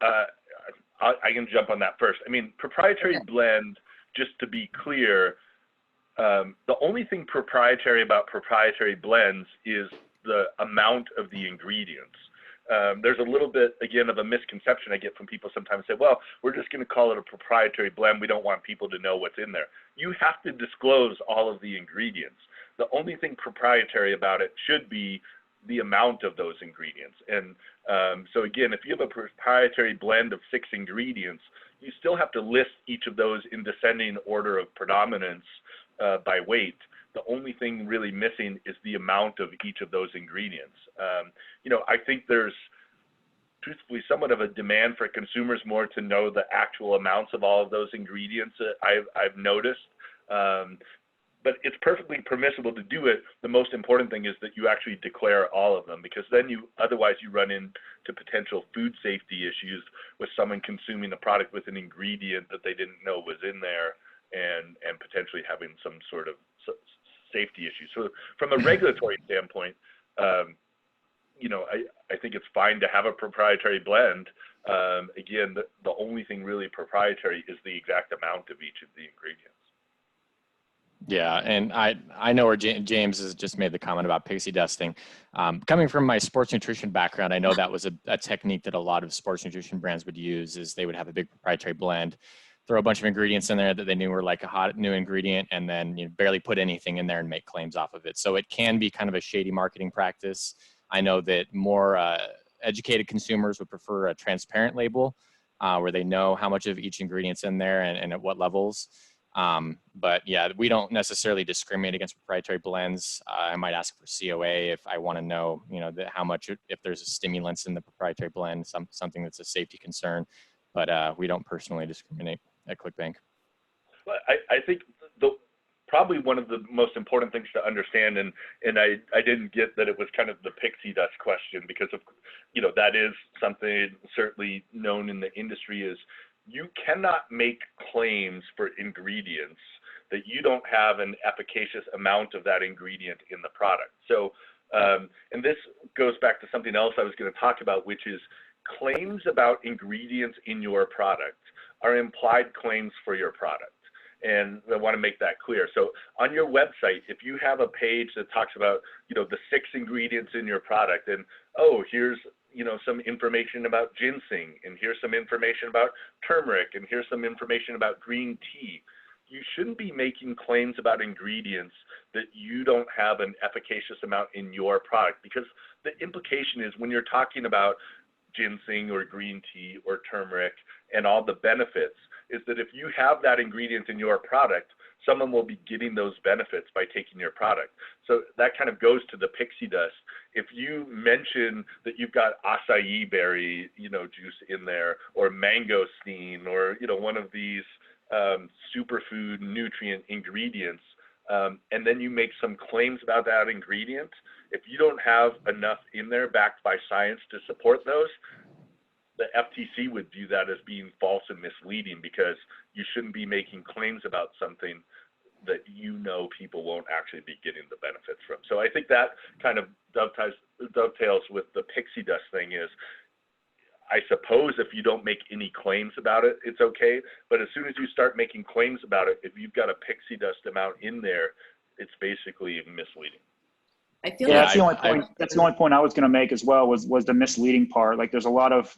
D: I can jump on that first. Proprietary blend, just to be clear, the only thing proprietary about proprietary blends is the amount of the ingredients. There's a little bit, again, of a misconception I get from people sometimes say, well, we're just going to call it a proprietary blend. We don't want people to know what's in there. You have to disclose all of the ingredients. The only thing proprietary about it should be the amount of those ingredients. And so again, if you have a proprietary blend of 6 ingredients, you still have to list each of those in descending order of predominance by weight. The only thing really missing is the amount of each of those ingredients. I think there's truthfully somewhat of a demand for consumers more to know the actual amounts of all of those ingredients that I've noticed. But it's perfectly permissible to do it. The most important thing is that you actually declare all of them, because then otherwise you run into potential food safety issues with someone consuming a product with an ingredient that they didn't know was in there, and potentially having some sort of safety issues. So from a regulatory standpoint, I think it's fine to have a proprietary blend. Again, the only thing really proprietary is the exact amount of each of the ingredients.
E: Yeah, and I know where James has just made the comment about pixie dusting. Coming from my sports nutrition background, I know that was a technique that a lot of sports nutrition brands would use. Is they would have a big proprietary blend, throw a bunch of ingredients in there that they knew were like a hot new ingredient, and then barely put anything in there and make claims off of it. So it can be kind of a shady marketing practice. I know that more educated consumers would prefer a transparent label where they know how much of each ingredient's in there and at what levels. But yeah, we don't necessarily discriminate against proprietary blends. I might ask for COA if I want to know, how much, if there's stimulants in the proprietary blend, something that's a safety concern. But we don't personally discriminate at ClickBank.
D: Well, I think probably one of the most important things to understand, and I didn't get that it was kind of the pixie dust question, because of that is something certainly known in the industry, is you cannot make claims for ingredients that you don't have an efficacious amount of that ingredient in the product. So, and this goes back to something else I was going to talk about, which is claims about ingredients in your product are implied claims for your product. And I want to make that clear. So on your website, if you have a page that talks about, the 6 ingredients in your product, and, here's, some information about ginseng, and here's some information about turmeric, and here's some information about green tea, you shouldn't be making claims about ingredients that you don't have an efficacious amount in your product, because the implication is when you're talking about ginseng or green tea or turmeric and all the benefits, is that if you have that ingredient in your product, someone will be getting those benefits by taking your product. So that kind of goes to the pixie dust. If you mention that you've got acai berry, juice in there, or mangosteen, or, one of these superfood nutrient ingredients, and then you make some claims about that ingredient, if you don't have enough in there backed by science to support those, the FTC would view that as being false and misleading, because you shouldn't be making claims about something that people won't actually be getting the benefits from. So I think that kind of dovetails with the pixie dust thing. Is I suppose if you don't make any claims about it, it's okay. But as soon as you start making claims about it, if you've got a pixie dust amount in there, it's basically misleading.
C: I feel
A: Yeah,
C: like
A: that's the only point. That's the only point I was going to make as well. Was the misleading part? Like, there's a lot of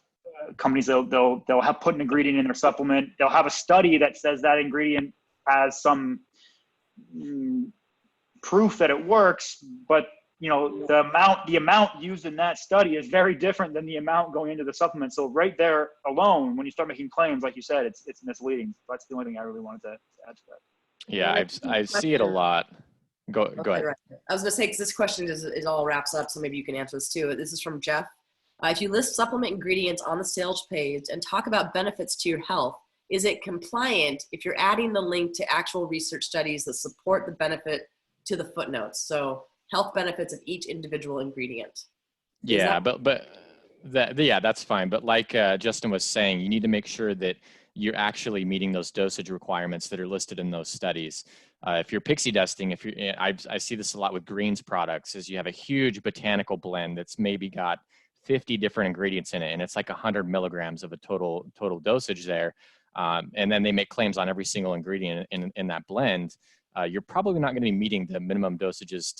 A: companies they'll have put an ingredient in their supplement. They'll have a study that says that ingredient has some proof that it works, but the amount used in that study is very different than the amount going into the supplement. So right there alone, when you start making claims, like you said, it's misleading. That's the only thing I really wanted to add to that.
E: Yeah, I see it a lot. Go ahead.
C: Right. I was going to say, because this question is all wraps up, so maybe you can answer this too. This is from Jeff. If you list supplement ingredients on the sales page and talk about benefits to your health, is it compliant if you're adding the link to actual research studies that support the benefit to the footnotes? So health benefits of each individual ingredient.
E: Yeah, that's fine. But like Justin was saying, you need to make sure that you're actually meeting those dosage requirements that are listed in those studies. If you're pixie dusting, I see this a lot with greens products, is you have a huge botanical blend that's maybe got 50 different ingredients in it, and it's like 100 milligrams of a total dosage there. And then they make claims on every single ingredient in that blend. You're probably not going to be meeting the minimum dosages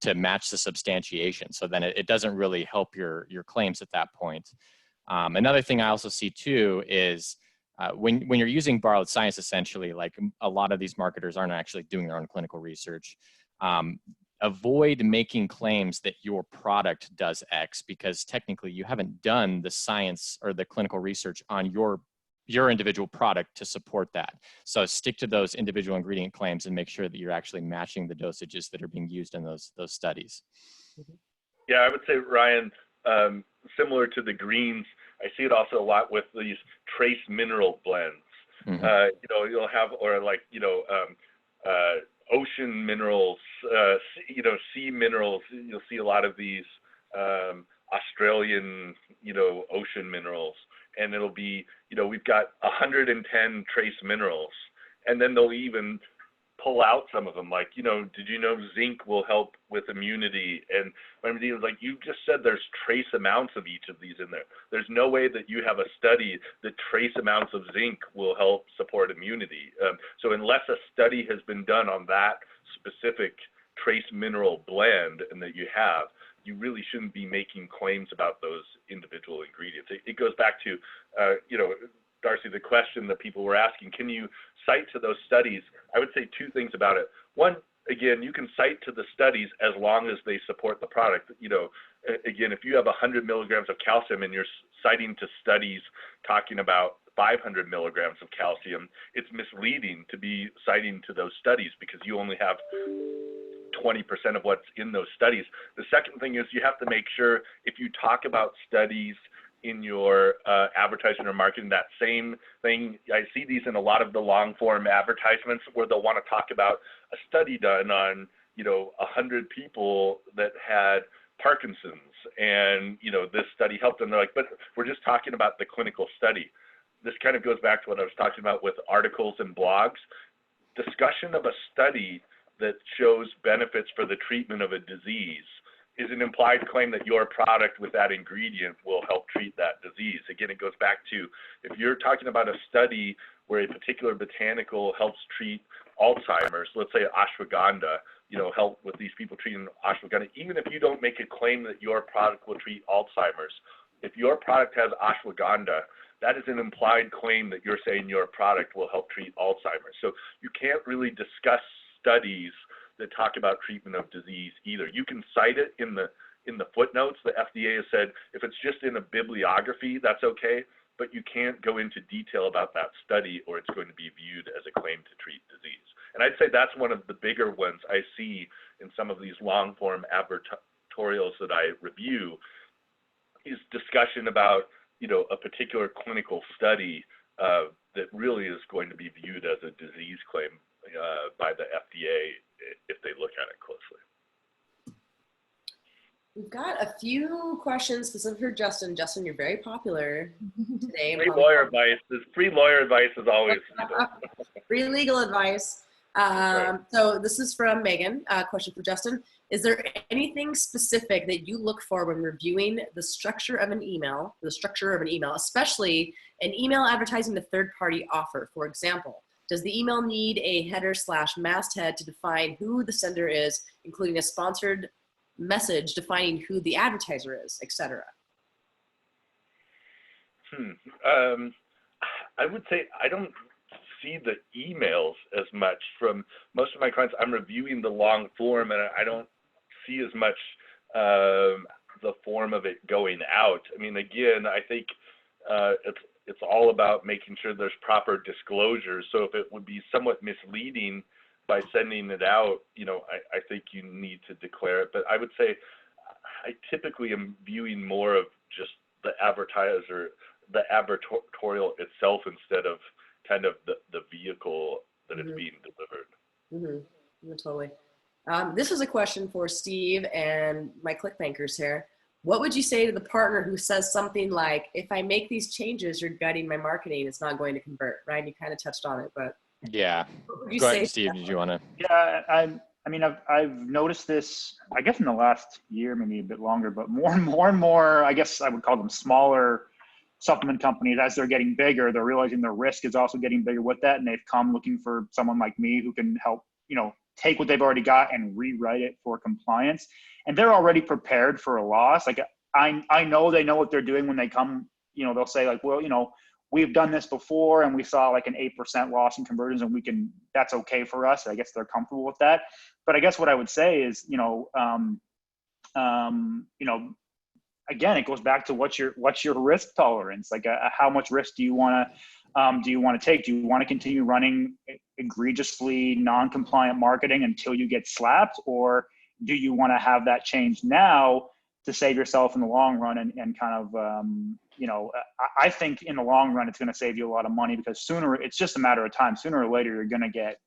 E: to match the substantiation. So then it doesn't really help your claims at that point. Another thing I also see too is when you're using borrowed science, essentially, like a lot of these marketers aren't actually doing their own clinical research. Avoid making claims that your product does X, because technically you haven't done the science or the clinical research on your individual product to support that. So stick to those individual ingredient claims and make sure that you're actually matching the dosages that are being used in those studies.
D: Yeah, I would say, Ryan, similar to the greens, I see it also a lot with these trace mineral blends. Mm-hmm. You'll have, or like, ocean minerals, sea minerals. You'll see a lot of these Australian, ocean minerals, and it'll be, we've got 110 trace minerals, and then they'll even pull out some of them, like, did you know zinc will help with immunity? And my idea is, like, you just said there's trace amounts of each of these in there. There's no way that you have a study that trace amounts of zinc will help support immunity. So unless a study has been done on that specific trace mineral blend and that you have, you really shouldn't be making claims about those individual ingredients. It goes back to, Darcy, the question that people were asking, can you cite to those studies? I would say two things about it. One, again, you can cite to the studies as long as they support the product. Again, if you have 100 milligrams of calcium and you're citing to studies talking about 500 milligrams of calcium, it's misleading to be citing to those studies because you only have 20% of what's in those studies. The second thing is you have to make sure, if you talk about studies in your advertising or marketing, that same thing, I see these in a lot of the long form advertisements where they'll want to talk about a study done on, 100 people that had Parkinson's, and, this study helped them. They're like, but we're just talking about the clinical study. This kind of goes back to what I was talking about with articles and blogs. Discussion of a study that shows benefits for the treatment of a disease is an implied claim that your product with that ingredient will help treat that disease. Again, it goes back to, if you're talking about a study where a particular botanical helps treat Alzheimer's, let's say ashwagandha, help with these people treating ashwagandha, even if you don't make a claim that your product will treat Alzheimer's, if your product has ashwagandha, that is an implied claim that you're saying your product will help treat Alzheimer's. So you can't really discuss studies that talk about treatment of disease either. You can cite it in the footnotes. The FDA has said if it's just in a bibliography, that's okay, but you can't go into detail about that study or it's going to be viewed as a claim to treat disease. And I'd say that's one of the bigger ones I see in some of these long form advertorials that I review, is discussion about, a particular clinical study that really is going to be viewed as a disease claim by the FDA if they look at it closely.
C: We've got a few questions specific for Justin. Justin, you're very popular today.
D: Free lawyer advice. Free lawyer advice is always
C: free legal advice.
D: Right.
C: So this is from Megan. Question for Justin. Is there anything specific that you look for when reviewing the structure of an email, especially an email advertising the third-party offer? For example, does the email need a header/masthead to define who the sender is, including a sponsored message defining who the advertiser is, etc.?
D: I would say I don't see the emails as much from most of my clients. I'm reviewing the long form, and I don't see as much the form of it going out. I mean, again, I think it's all about making sure there's proper disclosure. So if it would be somewhat misleading by sending it out, I think you need to declare it. But I would say I typically am viewing more of just the advertiser, the advertorial itself, instead of kind of the vehicle that it's being delivered.
C: Totally. This is a question for Steve and my ClickBankers here. What would you say to the partner who says something like, if I make these changes, you're gutting my marketing, it's not going to convert, right? You kind of touched on it, but.
E: Yeah. Go ahead, Steve, did you want to?
A: Yeah, I mean, I've noticed this, I guess in the last year, maybe a bit longer, but more and more, I guess I would call them smaller supplement companies. As they're getting bigger, they're realizing their risk is also getting bigger with that. And they've come looking for someone like me who can help, take what they've already got and rewrite it for compliance. And they're already prepared for a loss. Like I know they know what they're doing when they come, they'll say like, well, we've done this before and we saw like an 8% loss in conversions and that's okay for us. I guess they're comfortable with that. But I guess what I would say is, again, it goes back to what's your risk tolerance? Like how much risk do you want to take? Do you want to continue running egregiously non-compliant marketing until you get slapped? Or do you want to have that change now to save yourself in the long run and kind of, I think in the long run, it's going to save you a lot of money, because it's just a matter of time. Sooner or later, you're going to get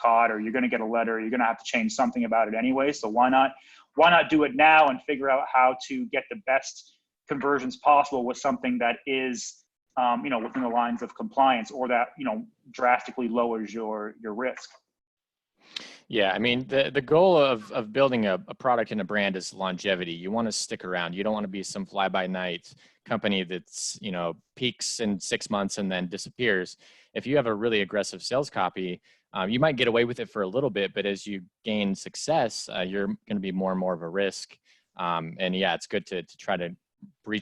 A: caught, or you're going to get a letter. You're going to have to change something about it anyway. So why not do it now and figure out how to get the best conversions possible with something that is, within the lines of compliance, or that, drastically lowers your risk.
E: Yeah, I mean, the goal of building a product and a brand is longevity. You want to stick around. You don't want to be some fly-by-night company that's, peaks in 6 months and then disappears. If you have a really aggressive sales copy, you might get away with it for a little bit, but as you gain success, you're going to be more and more of a risk. And yeah, it's good to try to bring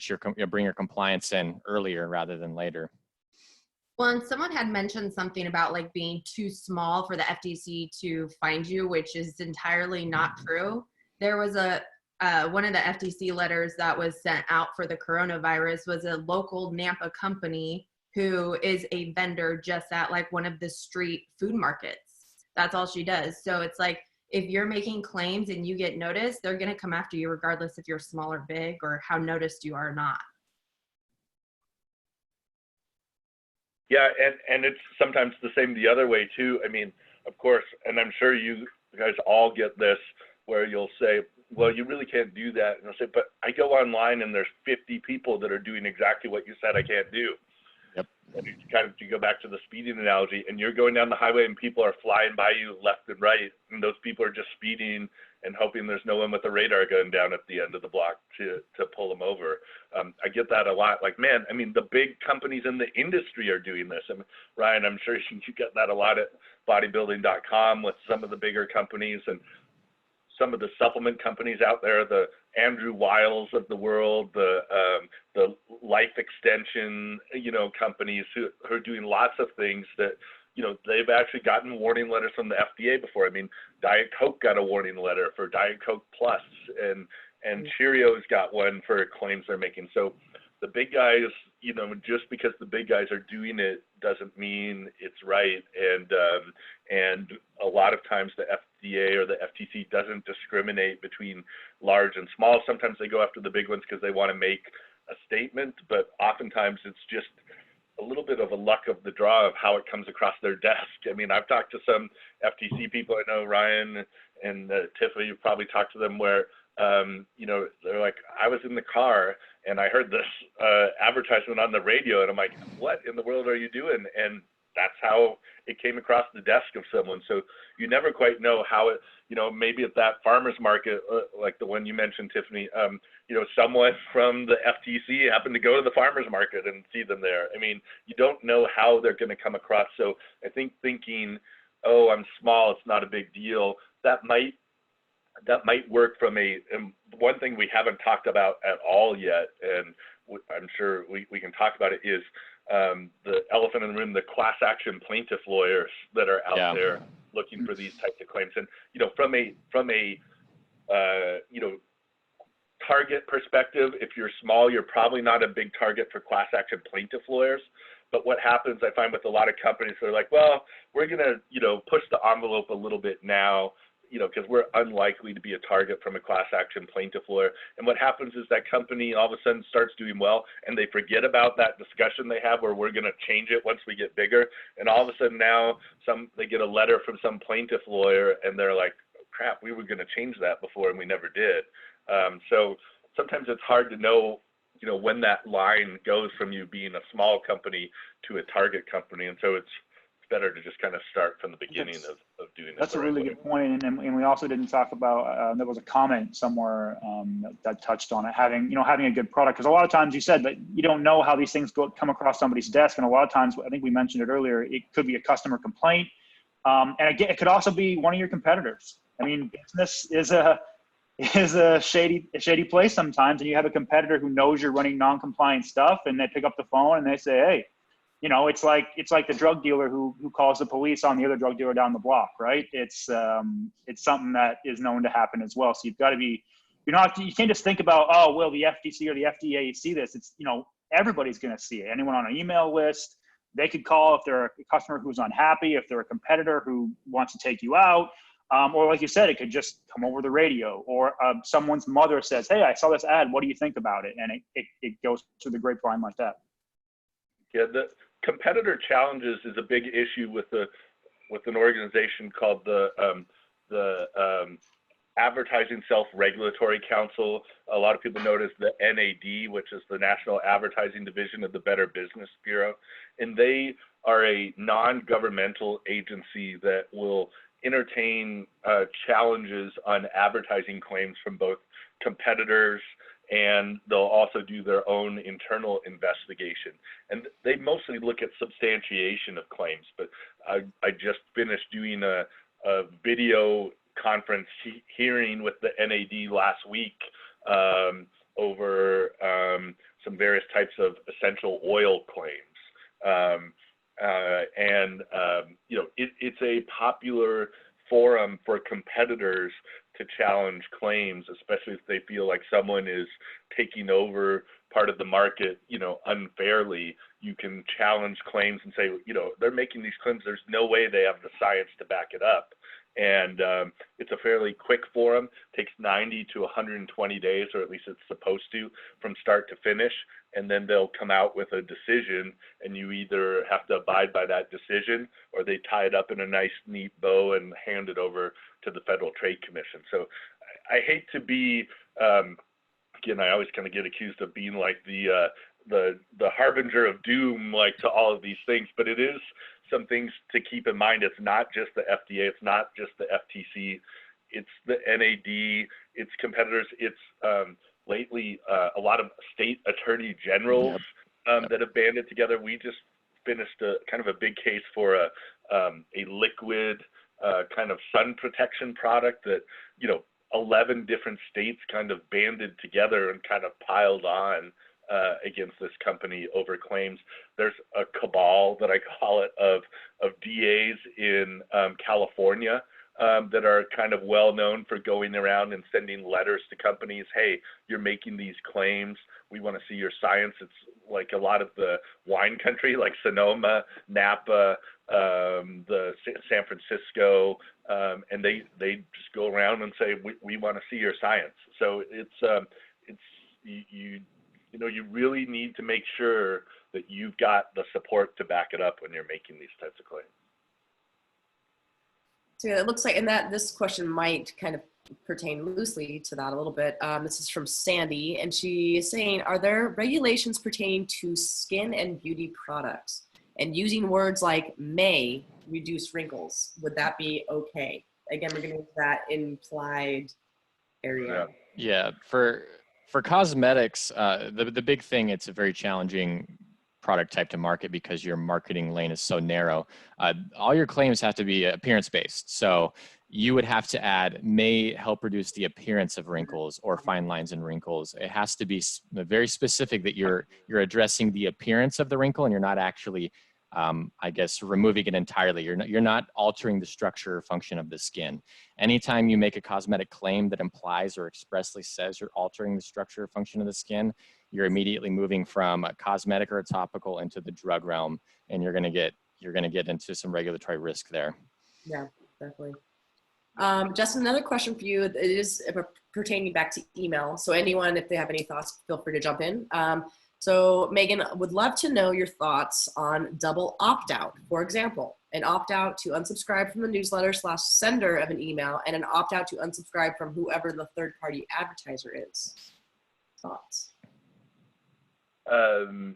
E: your compliance in earlier rather than later.
F: Well, and someone had mentioned something about like being too small for the FTC to find you, which is entirely not true. There was one of the FTC letters that was sent out for the coronavirus was a local Nampa company who is a vendor just at like one of the street food markets. That's all she does. So it's like, if you're making claims and you get noticed, they're going to come after you regardless if you're small or big or how noticed you are or not.
D: Yeah, and it's sometimes the same the other way too. I mean, of course, and I'm sure you guys all get this, where you'll say, well, you really can't do that. And I'll say, but I go online and there's 50 people that are doing exactly what you said I can't do.
E: Yep.
D: And it's kind of, to go back to the speeding analogy, and you're going down the highway and people are flying by you left and right, and those people are just speeding and hoping there's no one with a radar gun down at the end of the block to pull them over. I get that a lot. Like, man, I mean, the big companies in the industry are doing this. I mean, Ryan, I'm sure you get that a lot at bodybuilding.com with some of the bigger companies, and some of the supplement companies out there, the Andrew Wiles of the world, the life extension, companies who are doing lots of things that, they've actually gotten warning letters from the FDA before. I mean, Diet Coke got a warning letter for Diet Coke Plus, and Cheerios got one for claims they're making. So the big guys, just because the big guys are doing it doesn't mean it's right. And a lot of times the FDA or the FTC doesn't discriminate between large and small. Sometimes they go after the big ones because they want to make a statement, but oftentimes it's just a little bit of a luck of the draw of how it comes across their desk. I mean, I've talked to some FTC people. I know Ryan and Tiffany, you've probably talked to them, where you know, they're like, I was in the car and I heard this advertisement on the radio, and I'm like, what in the world are you doing? And that's how it came across the desk of someone. So you never quite know how it, you know, maybe at that farmer's market, like the one you mentioned, Tiffany, you know, someone from the FTC happened to go to the farmer's market and see them there. I mean, you don't know how they're going to come across. So I think thinking, oh, I'm small, it's not a big deal, that might work from one thing we haven't talked about at all yet, and I'm sure we can talk about it, is the elephant in the room, the class action plaintiff lawyers that are out there looking for these types of claims. And, you know, from a you know, target perspective, if you're small, you're probably not a big target for class action plaintiff lawyers. But what happens, I find, with a lot of companies, they're like, well, we're going to, you know, push the envelope a little bit now, you know, because we're unlikely to be a target from a class action plaintiff lawyer. And what happens is that company all of a sudden starts doing well, and they forget about that discussion they have where we're going to change it once we get bigger. And all of a sudden now they get a letter from some plaintiff lawyer, and they're like, crap, we were going to change that before and we never did. So sometimes it's hard to know, you know, when that line goes from you being a small company to a target company. And so it's better to just kind of start from the beginning of doing that.
A: That's a really good point. And we also didn't talk about, there was a comment somewhere that touched on it, having a good product. Because a lot of times you said that you don't know how these things come across somebody's desk. And a lot of times, I think we mentioned it earlier, it could be a customer complaint. And again, it could also be one of your competitors. I mean, business is a shady place sometimes, and you have a competitor who knows you're running non-compliant stuff, and they pick up the phone and they say, hey, you know, it's like the drug dealer who calls the police on the other drug dealer down the block, right? It's something that is known to happen as well. So you've got to be, you can't just think about, oh, well, the FTC or the FDA see this. It's, you know, everybody's going to see it. Anyone on an email list, they could call if they're a customer who's unhappy, if they're a competitor who wants to take you out. Or like you said, it could just come over the radio, or someone's mother says, hey, I saw this ad, what do you think about it? And it goes through the grapevine like that.
D: Yeah, the competitor challenges is a big issue with an organization called the Advertising Self-Regulatory Council. A lot of people know it as the NAD, which is the National Advertising Division of the Better Business Bureau. And they are a non-governmental agency that will entertain challenges on advertising claims from both competitors, and they'll also do their own internal investigation. And they mostly look at substantiation of claims, but I just finished doing a video conference hearing with the NAD last week over some various types of essential oil claims. You know, it's a popular forum for competitors to challenge claims, especially if they feel like someone is taking over part of the market, you know, unfairly. You can challenge claims and say, you know, they're making these claims, there's no way they have the science to back it up. And it's a fairly quick forum, takes 90 to 120 days, or at least it's supposed to, from start to finish. And then they'll come out with a decision, and you either have to abide by that decision, or they tie it up in a nice, neat bow and hand it over to the Federal Trade Commission. So I hate to be, again, I always kind of get accused of being like the harbinger of doom, like to all of these things, but it is some things to keep in mind. It's not just the FDA, it's not just the FTC, it's the NAD, it's competitors, it's lately a lot of state attorney generals that have banded together. We just finished a kind of a big case for a liquid kind of sun protection product that, you know, 11 different states kind of banded together and kind of piled on against this company over claims. There's a cabal, that I call it, of DAs in California that are kind of well known for going around and sending letters to companies. Hey, you're making these claims, we want to see your science. It's like a lot of the wine country, like Sonoma, Napa, the San Francisco, and they just go around and say, we want to see your science. So you really need to make sure that you've got the support to back it up when you're making these types of claims.
C: So it looks like, and that this question might kind of pertain loosely to that a little bit. This is from Sandy, and she is saying, are there regulations pertaining to skin and beauty products? And using words like may reduce wrinkles, would that be okay? Again, we're getting into that implied area.
E: Yeah, for cosmetics, the big thing, it's a very challenging product type to market because your marketing lane is so narrow. All your claims have to be appearance based. So you would have to add may help reduce the appearance of wrinkles or fine lines and wrinkles. It has to be very specific that you're addressing the appearance of the wrinkle and you're not actually, I guess, removing it entirely. You're not altering the structure or function of the skin. Anytime you make a cosmetic claim that implies or expressly says you're altering the structure or function of the skin, you're immediately moving from a cosmetic or a topical into the drug realm, and you're going to get into some regulatory risk there.
C: Yeah, definitely. Justin, another question for you. It is pertaining back to email. So anyone, if they have any thoughts, feel free to jump in. So Megan, would love to know your thoughts on double opt-out. For example, an opt-out to unsubscribe from the newsletter / sender of an email, and an opt-out to unsubscribe from whoever the third-party advertiser is. Thoughts?
D: You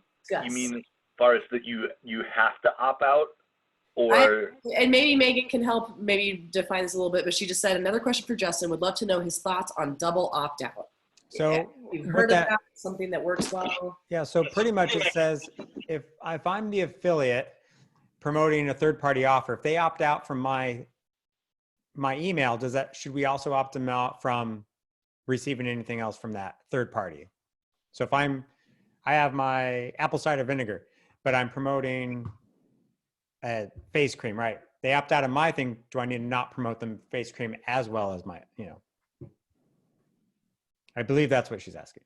D: mean as far as that you have to opt out? Or
C: and maybe Megan can help maybe define this a little bit, but she just said another question for Justin. Would love to know his thoughts on double opt-out.
B: So
C: you've heard of that, something that works well.
B: Yeah, so pretty much it says if I'm the affiliate promoting a third-party offer, if they opt out from my email, should we also opt them out from receiving anything else from that third party? So if I have my apple cider vinegar, but I'm promoting a face cream, right? They opt out of my thing. Do I need to not promote them face cream as well as my, I believe that's what she's asking.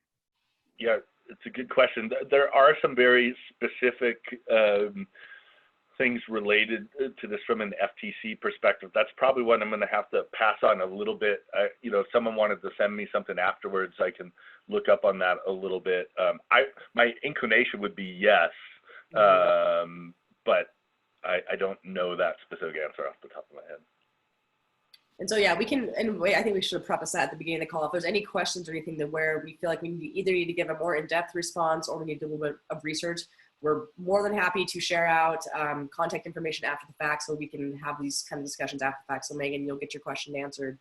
D: Yeah, it's a good question. There are some very specific things related to this from an FTC perspective. That's probably one I'm going to have to pass on a little bit. If someone wanted to send me something afterwards, I can look up on that a little bit. My inclination would be yes, but I don't know that specific answer off the top of my head.
C: And so, yeah, we can, and I think we should have prefaced that at the beginning of the call. If there's any questions or anything that where we feel like we either need to give a more in-depth response or we need to do a little bit of research, we're more than happy to share out contact information after the fact so we can have these kind of discussions after the fact. So Megan, you'll get your question answered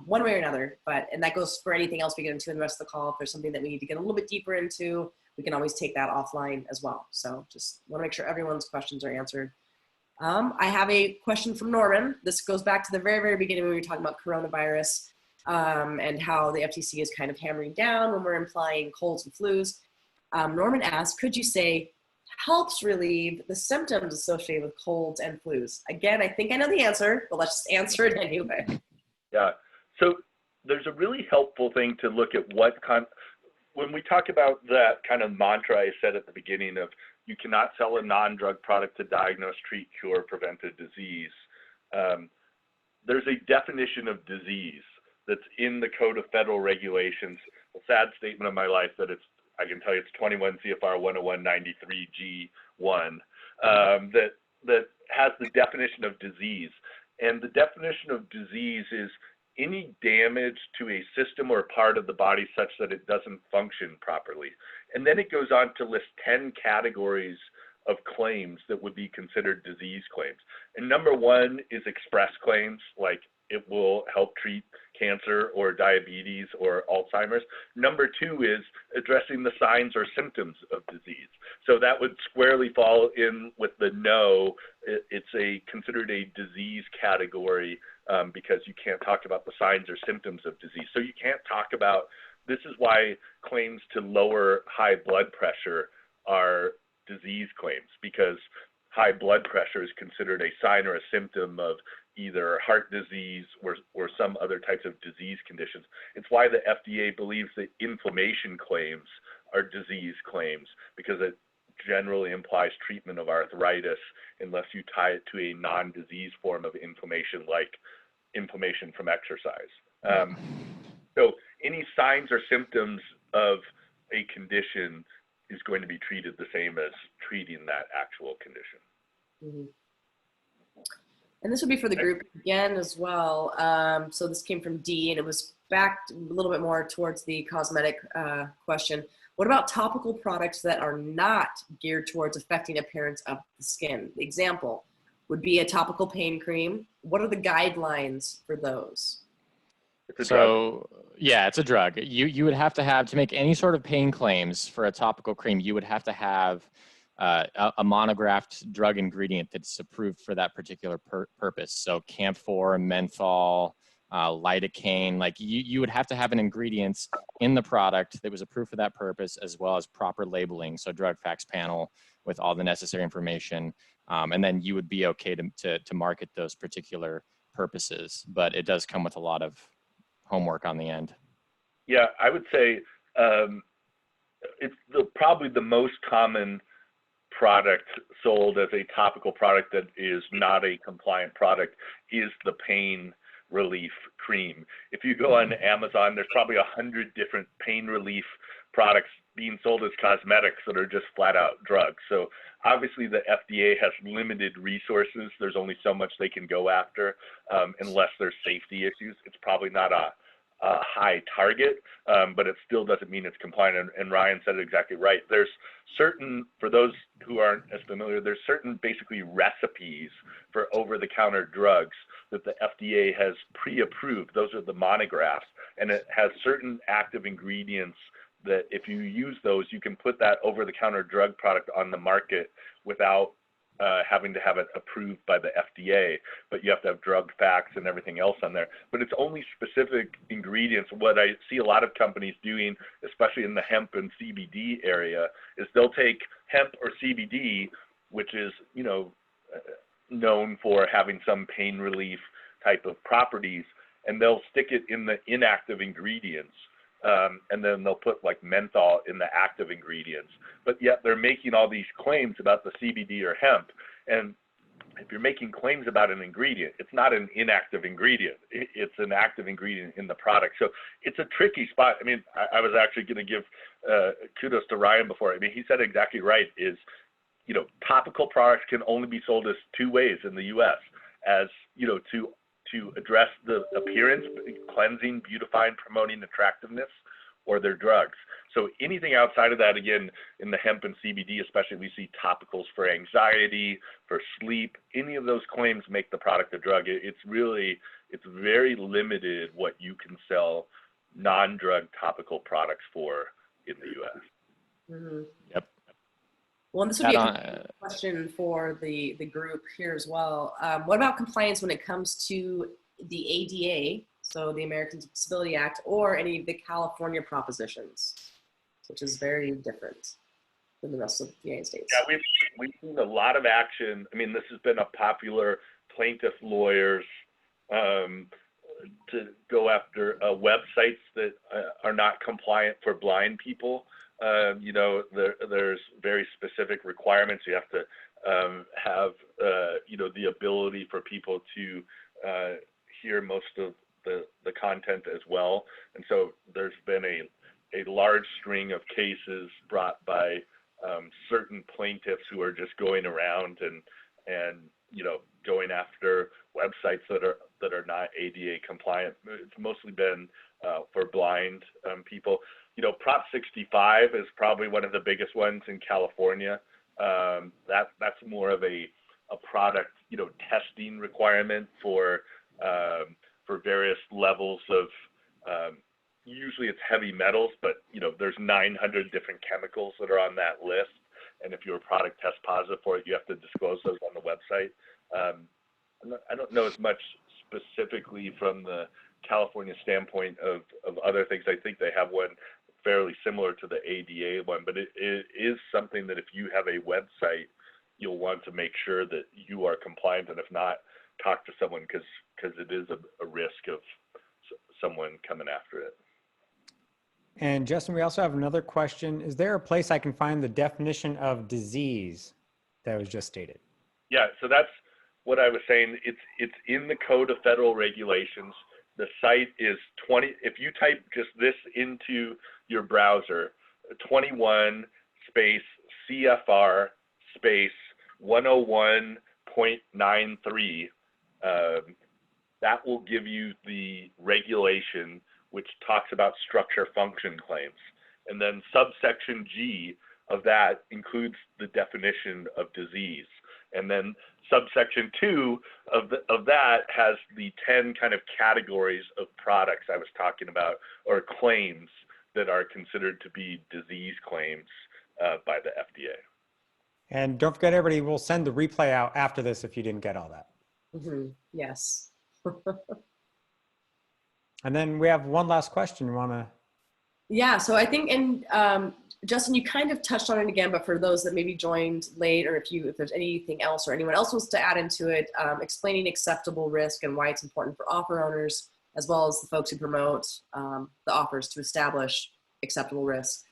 C: one way or another. And that goes for anything else we get into in the rest of the call. If there's something that we need to get a little bit deeper into, we can always take that offline as well. So just want to make sure everyone's questions are answered. I have a question from Norman. This goes back to the very, very beginning when we were talking about coronavirus and how the FTC is kind of hammering down when we're implying colds and flus. Norman asks, could you say helps relieve the symptoms associated with colds and flus? Again, I think I know the answer, but let's just answer it anyway.
D: Yeah, so there's a really helpful thing to look at when we talk about that kind of mantra I said at the beginning of you cannot sell a non-drug product to diagnose, treat, cure, prevent a disease. There's a definition of disease that's in the Code of Federal Regulations, a sad statement of my life that I can tell you it's 21 CFR 10193G1, that has the definition of disease. And the definition of disease is any damage to a system or part of the body such that it doesn't function properly. And then it goes on to list 10 categories of claims that would be considered disease claims. And number one is express claims, like it will help treat cancer or diabetes or Alzheimer's. Number two is addressing the signs or symptoms of disease. So that would squarely fall in with the no. It's considered a disease category because you can't talk about the signs or symptoms of disease. So you can't talk about, this is why claims to lower high blood pressure are disease claims, because high blood pressure is considered a sign or a symptom of either heart disease or some other types of disease conditions. It's why the FDA believes that inflammation claims are disease claims, because it generally implies treatment of arthritis unless you tie it to a non-disease form of inflammation, like inflammation from exercise. So any signs or symptoms of a condition is going to be treated the same as treating that actual condition.
C: Mm-hmm. And this would be for the group again as well. So this came from D, and it was backed a little bit more towards the cosmetic question. What about topical products that are not geared towards affecting appearance of the skin? The example would be a topical pain cream. What are the guidelines for those?
E: So yeah, it's a drug. You would have to make any sort of pain claims for a topical cream. You would have to have a monographed drug ingredient that's approved for that particular purpose. So camphor, menthol, lidocaine, like you would have to have an ingredient in the product that was approved for that purpose, as well as proper labeling. So drug facts panel with all the necessary information. And then you would be okay to market those particular purposes, but it does come with a lot of homework on the end.
D: Yeah, I would say it's probably the most common product sold as a topical product that is not a compliant product is the pain relief cream. If you go on Amazon, there's probably 100 different pain relief products being sold as cosmetics that are just flat out drugs. So obviously the FDA has limited resources. There's only so much they can go after unless there's safety issues. It's probably not a high target, but it still doesn't mean it's compliant. And Ryan said it exactly right. There's certain, for those who aren't as familiar, there's certain basically recipes for over-the-counter drugs that the FDA has pre-approved. Those are the monographs, and it has certain active ingredients that if you use those, you can put that over-the-counter drug product on the market without having to have it approved by the FDA, but you have to have drug facts and everything else on there. But it's only specific ingredients. What I see a lot of companies doing, especially in the hemp and CBD area, is they'll take hemp or CBD, which is, known for having some pain relief type of properties, and they'll stick it in the inactive ingredients. And then they'll put like menthol in the active ingredients, but yet they're making all these claims about the CBD or hemp. And if you're making claims about an ingredient, it's not an inactive ingredient. It's an active ingredient in the product. So it's a tricky spot. I mean, I was actually going to give kudos to Ryan before. I mean, he said exactly right is, topical products can only be sold as two ways in the US, as, to address the appearance, cleansing, beautifying, promoting attractiveness, or their drugs. So anything outside of that, again, in the hemp and CBD, especially, we see topicals for anxiety, for sleep. Any of those claims make the product a drug. It's very limited what you can sell non-drug topical products for in the U.S.
C: Mm-hmm.
E: Yep.
C: Well, and this would be a question for the group here as well. What about compliance when it comes to the ADA, so the Americans with Disability Act, or any of the California propositions, which is very different than the rest of the United States?
D: Yeah, we've seen a lot of action. I mean, this has been a popular plaintiff lawyers to go after websites that are not compliant for blind people. There's very specific requirements. You have to have, the ability for people to hear most of the content as well. And so there's been a large string of cases brought by certain plaintiffs who are just going around and going after websites that are not ADA compliant. It's mostly been for blind people. Prop 65 is probably one of the biggest ones in California. That's more of a product, testing requirement for various levels of, usually it's heavy metals, but there's 900 different chemicals that are on that list. And if your product tests positive for it, you have to disclose those on the website. I don't know as much specifically from the California standpoint of other things. I think they have one fairly similar to the ADA one, but it is something that if you have a website, you'll want to make sure that you are compliant, and if not, talk to someone because it is a risk of someone coming after it.
B: And Justin, we also have another question. Is there a place I can find the definition of disease that was just stated? Yeah,
D: so that's what I was saying. It's in the Code of Federal Regulations. The site is if you type just this into your browser, 21 space CFR space 101.93, that will give you the regulation which talks about structure function claims. And then subsection G of that includes the definition of disease. And then subsection 2 of that has the 10 kind of categories of products I was talking about, or claims that are considered to be disease claims by the FDA.
B: And don't forget, everybody, we'll send the replay out after this if you didn't get all that.
C: Mm-hmm. Yes.
B: And then we have one last question. You want to?
C: Yeah, so I think, and Justin, you kind of touched on it again, but for those that maybe joined late, or if there's anything else or anyone else wants to add into it, explaining acceptable risk and why it's important for offer owners, as well as the folks who promote the offers, to establish acceptable risk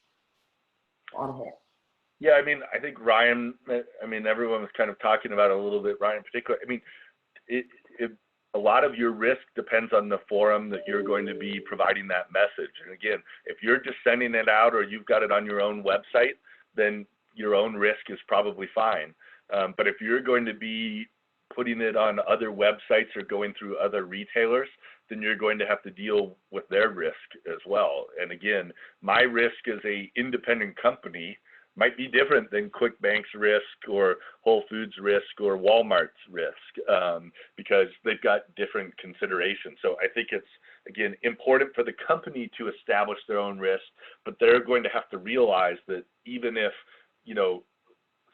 C: on a whole.
D: Yeah, I mean, I think Ryan, I mean, everyone was kind of talking about it a little bit, Ryan in particular. I mean, a lot of your risk depends on the forum that you're going to be providing that message. And again, if you're just sending it out or you've got it on your own website, then your own risk is probably fine. But if you're going to be putting it on other websites or going through other retailers, then you're going to have to deal with their risk as well. And again, my risk as an independent company might be different than ClickBank's risk or Whole Foods risk or Walmart's risk, because they've got different considerations. So I think it's, again, important for the company to establish their own risk, but they're going to have to realize that even if, you know,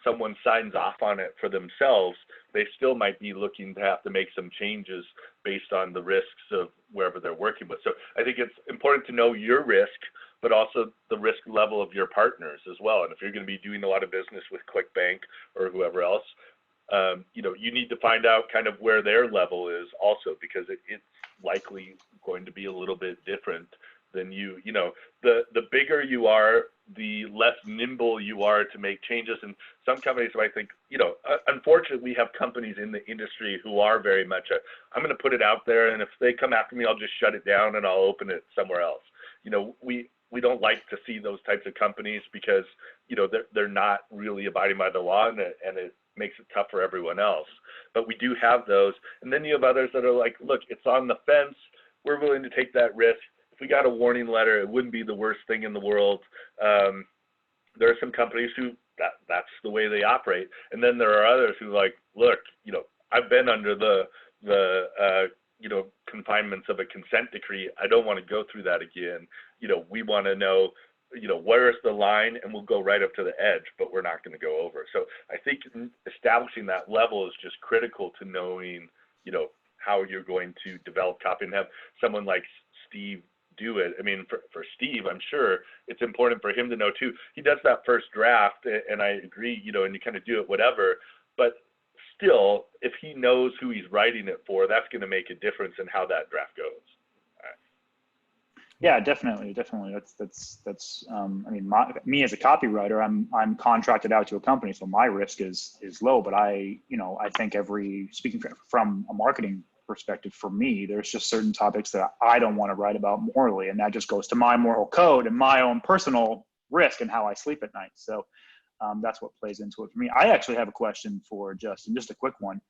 D: someone signs off on it for themselves, they still might be looking to have to make some changes based on the risks of wherever they're working with. So I think it's important to know your risk, but also the risk level of your partners as well. And if you're going to be doing a lot of business with ClickBank or whoever else, you know, you need to find out kind of where their level is also, because it's likely going to be a little bit different than you. You know, the bigger you are, the less nimble you are to make changes. And some companies, I think, you know, unfortunately, we have companies in the industry who are very much I'm going to put it out there, and if they come after me, I'll just shut it down and I'll open it somewhere else. You know, we don't like to see those types of companies, because, you know, they're not really abiding by the law, and it makes it tough for everyone else. But we do have those. And then you have others that are like, look, it's on the fence. We're willing to take that risk. If we got a warning letter, it wouldn't be the worst thing in the world. There are some companies who that's the way they operate. And then there are others who like, look, you know, I've been under the you know, confinements of a consent decree. I don't want to go through that again. You know, we want to know, you know, where is the line, and we'll go right up to the edge, but we're not going to go over. So I think establishing that level is just critical to knowing, you know, how you're going to develop copy and have someone like Steve do it. I mean, for Steve, I'm sure it's important for him to know too. He does that first draft, and I agree, you know, and you kind of do it, whatever, but still, if he knows who he's writing it for, that's going to make a difference in how that draft goes.
A: Yeah, definitely. That's. I mean, me as a copywriter, I'm contracted out to a company, so my risk is low. But I think speaking from a marketing perspective, for me, there's just certain topics that I don't want to write about morally, and that just goes to my moral code and my own personal risk and how I sleep at night. So that's what plays into it for me. I actually have a question for Justin, just a quick one.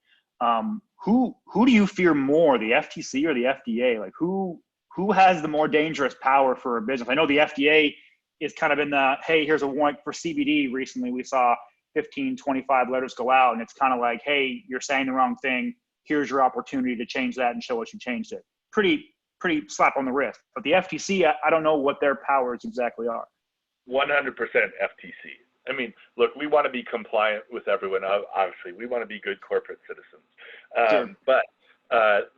A: Who do you fear more, the FTC or the FDA? Like who has the more dangerous power for a business? I know the FDA is kind of in the, hey, here's a warrant for CBD. Recently, we saw 15, 25 letters go out, and it's kind of like, hey, you're saying the wrong thing. Here's your opportunity to change that and show us you changed it. Pretty slap on the wrist. But the FTC, I don't know what their powers exactly are.
D: 100% FTC. I mean, look, we want to be compliant with everyone. Obviously, we want to be good corporate citizens.
A: Sure.
D: But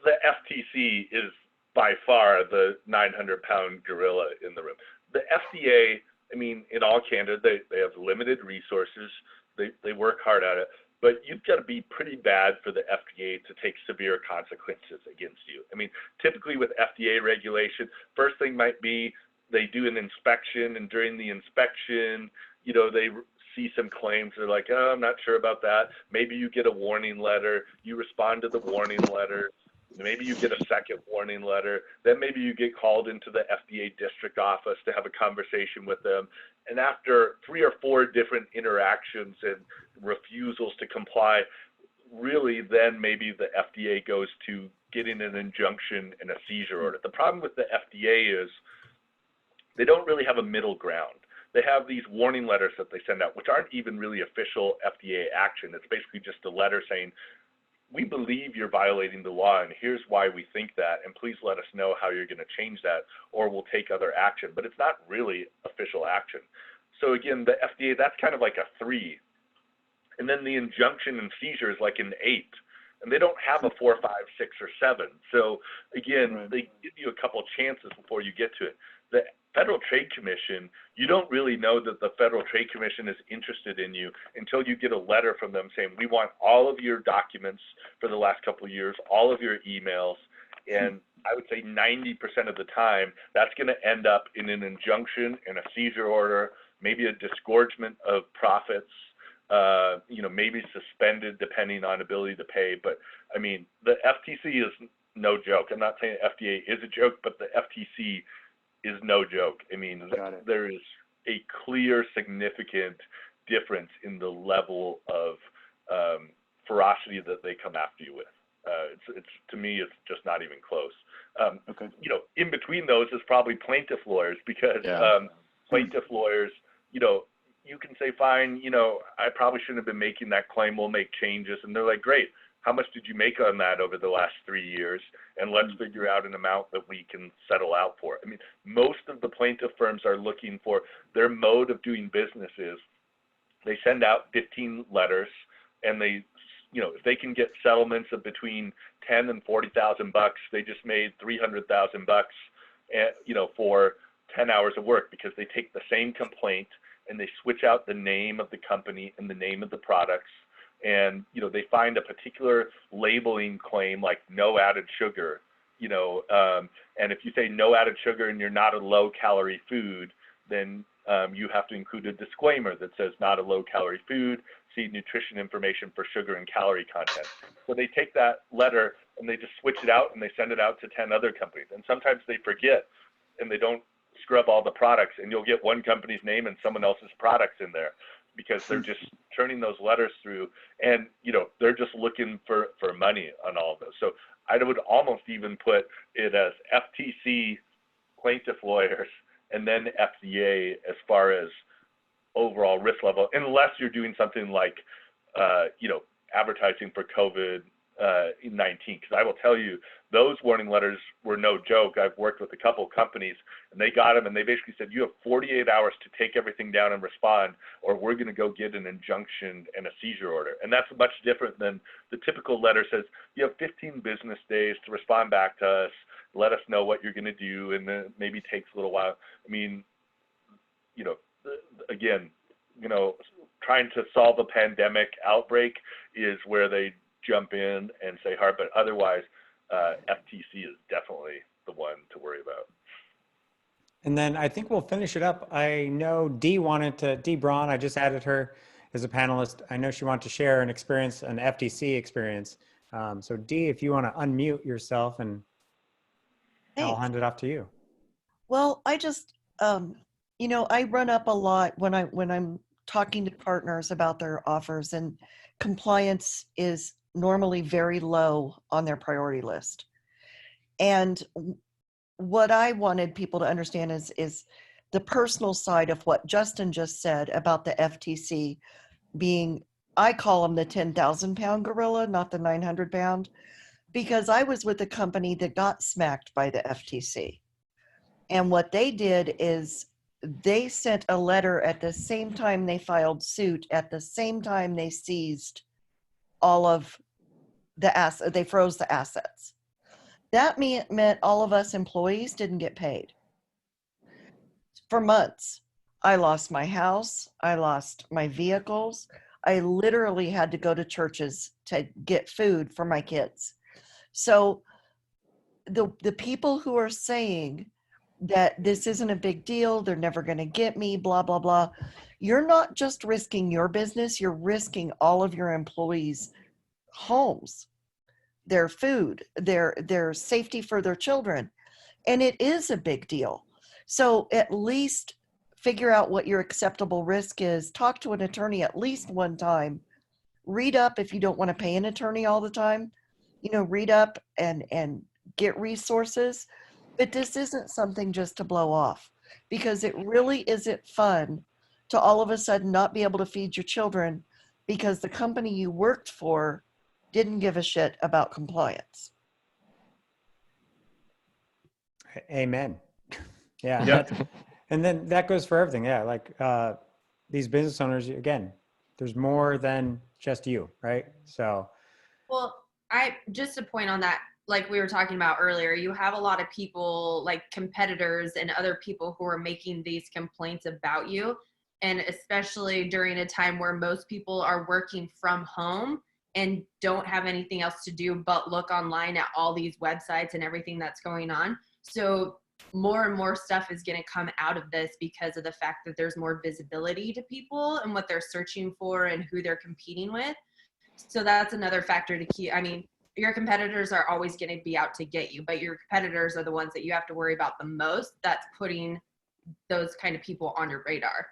D: the FTC is by far the 900-pound gorilla in the room. The FDA, I mean, in all candor, they have limited resources. They work hard at it. But you've got to be pretty bad for the FDA to take severe consequences against you. I mean, typically with FDA regulation, first thing might be they do an inspection, and during the inspection, you know, they see some claims. They're like, oh, I'm not sure about that. Maybe you get a warning letter. You respond to the warning letter. Maybe you get a second warning letter. Then maybe you get called into the FDA district office to have a conversation with them. And after 3 or 4 different interactions and refusals to comply, really then maybe the FDA goes to getting an injunction and a seizure order. The problem with the FDA is they don't really have a middle ground. They have these warning letters that they send out, which aren't even really official FDA action. It's basically just a letter saying, we believe you're violating the law, and here's why we think that, and please let us know how you're going to change that, or we'll take other action. But it's not really official action. So again, the FDA, that's kind of like a 3. And then the injunction and seizure is like an 8. And they don't have a 4, 5, 6, or 7. So again, they give you a couple chances before you get to it. The Federal Trade Commission, you don't really know that the Federal Trade Commission is interested in you until you get a letter from them saying, we want all of your documents for the last couple of years, all of your emails, and I would say 90% of the time, that's going to end up in an injunction and a seizure order, maybe a disgorgement of profits, maybe suspended depending on ability to pay. But I mean, the FTC is no joke. I'm not saying FDA is a joke, but the FTC is no joke. I mean, there is a clear, significant difference in the level of ferocity that they come after you with. It's to me, it's just not even close. In between those is probably plaintiff lawyers, because plaintiff lawyers, you can say, fine, I probably shouldn't have been making that claim. We'll make changes. And they're like, great. How much did you make on that over the last 3 years? And let's figure out an amount that we can settle out for. I mean, most of the plaintiff firms are looking for, their mode of doing business is they send out 15 letters, and they, if they can get settlements of between 10 and 40,000 bucks, they just made 300,000 bucks, for 10 hours of work, because they take the same complaint and they switch out the name of the company and the name of the products. And, they find a particular labeling claim like no added sugar, and if you say no added sugar and you're not a low calorie food, then you have to include a disclaimer that says not a low calorie food, see nutrition information for sugar and calorie content. So they take that letter and they just switch it out and they send it out to 10 other companies. And sometimes they forget and they don't scrub all the products, and you'll get one company's name and someone else's products in there, because they're just turning those letters through, and they're just looking for money on all of those. So I would almost even put it as FTC, plaintiff lawyers, and then FDA as far as overall risk level, unless you're doing something like advertising for COVID-19, because I will tell you, those warning letters were no joke. I've worked with a couple of companies, and they got them, and they basically said, you have 48 hours to take everything down and respond, or we're going to go get an injunction and a seizure order. And that's much different than the typical letter says, you have 15 business days to respond back to us, let us know what you're going to do, and then it maybe takes a little while. I mean, again, trying to solve a pandemic outbreak is where they jump in and say hard, but otherwise, FTC is definitely the one to worry about.
B: And then I think we'll finish it up. I know Dee Braun, I just added her as a panelist. I know she wanted to share an FTC experience. So Dee, if you want to unmute yourself, and I'll hand it off to you.
G: Well, I just, I run up a lot when I'm talking to partners about their offers, and compliance is normally very low on their priority list. And what I wanted people to understand is the personal side of what Justin just said about the FTC being, I call them the 10,000 pound gorilla, not the 900 pound, because I was with a company that got smacked by the FTC. And what they did is they sent a letter at the same time they filed suit, at the same time they seized all of the assets, they froze the assets. That meant all of us employees didn't get paid for months. I lost my house. I lost my vehicles. I literally had to go to churches to get food for my kids. So the people who are saying that this isn't a big deal, they're never going to get me, blah, blah, blah. You're not just risking your business, you're risking all of your employees' homes, their food, their safety for their children. And it is a big deal. So at least figure out what your acceptable risk is. Talk to an attorney at least one time read up if you don't want to pay an attorney all the time. Read up and get resources. But this isn't something just to blow off, because it really isn't fun to all of a sudden not be able to feed your children because the company you worked for didn't give a shit about compliance.
B: Amen. Yeah.
A: Yep.
B: And then that goes for everything. Yeah. Like these business owners, again, there's more than just you, right? So.
F: Well, just a point on that, like we were talking about earlier, you have a lot of people like competitors and other people who are making these complaints about you. And especially during a time where most people are working from home and don't have anything else to do but look online at all these websites and everything that's going on. So more and more stuff is going to come out of this because of the fact that there's more visibility to people and what they're searching for and who they're competing with. So that's another factor to keep. I mean, your competitors are always going to be out to get you, but your competitors are the ones that you have to worry about the most. That's putting those kind of people on your radar.